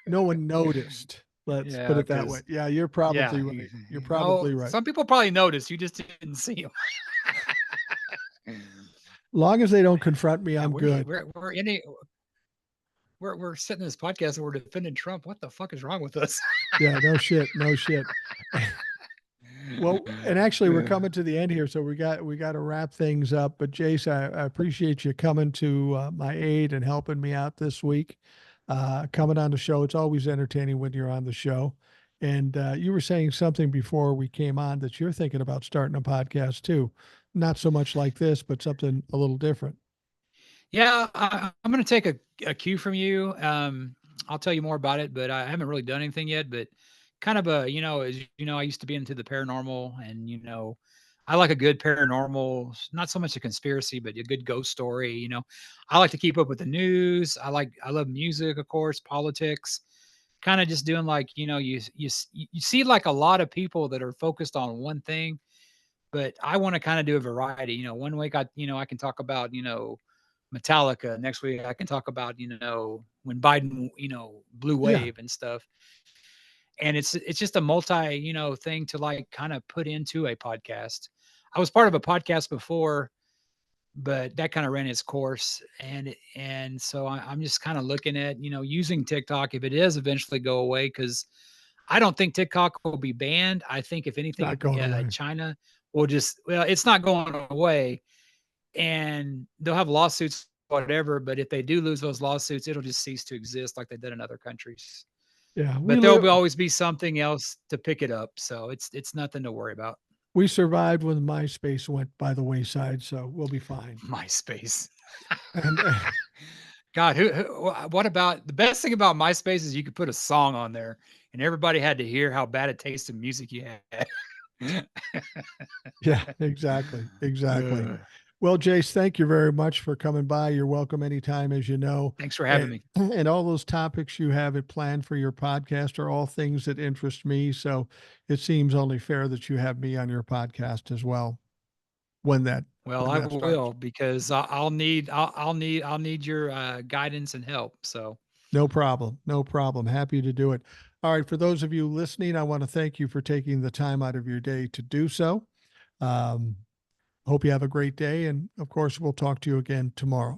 No one noticed. Let's put Yeah, it that way. because Yeah, you're yeah. probably right. You're Oh, probably right. some people probably noticed. You just didn't see them. Long as they don't confront me, Yeah, I'm good. we're in a we're sitting in this podcast and we're defending Trump. What the fuck is wrong with us? Yeah, no shit, no shit. Well, and actually, we're coming to the end here, so we got to wrap things up. But Jace, I appreciate you coming to my aid and helping me out this week. Coming on the show, it's always entertaining when you're on the show. And you were saying something before we came on that you're thinking about starting a podcast too. Not so much like this, but something a little different. Yeah, I'm going to take a cue from you. I'll tell you more about it, but I haven't really done anything yet. But kind of as I used to be into the paranormal, and I like a good paranormal, not so much a conspiracy, but a good ghost story. I like to keep up with the news. I love music, of course, politics. Kind of just doing like you see like a lot of people that are focused on one thing, but I want to kind of do a variety. One week I can talk about Metallica. Next week, I can talk about, when Biden, blue Yeah, wave and stuff. And it's just a multi, thing to like kind of put into a podcast. I was part of a podcast before, but that kind of ran its course. And so I'm just kind of looking at, using TikTok if it is eventually go away, because I don't think TikTok will be banned. I think if it's not anything, going away. China will it's not going away, and they'll have lawsuits, whatever. But if they do lose those lawsuits, it'll just cease to exist like they did in other countries. Yeah, But there'll always be something else to pick it up. So it's nothing to worry about. we survived when MySpace went by the wayside, so we'll be fine. MySpace. And God, what about the best thing about MySpace is you could put a song on there and everybody had to hear how bad a taste in music you had. yeah, exactly, exactly. Uh, Well, Jace, thank you very much for coming by. You're welcome anytime, as you know. Thanks for having me. And all those topics you have it planned for your podcast are all things that interest me. So it seems only fair that you have me on your podcast as well when that Well, when I that starts. will, because I'll need your guidance and help. So No problem. No problem. Happy to do it. All right. For those of you listening, I want to thank you for taking the time out of your day to do so. Um, Hope you have a great day. And of course, we'll talk to you again tomorrow.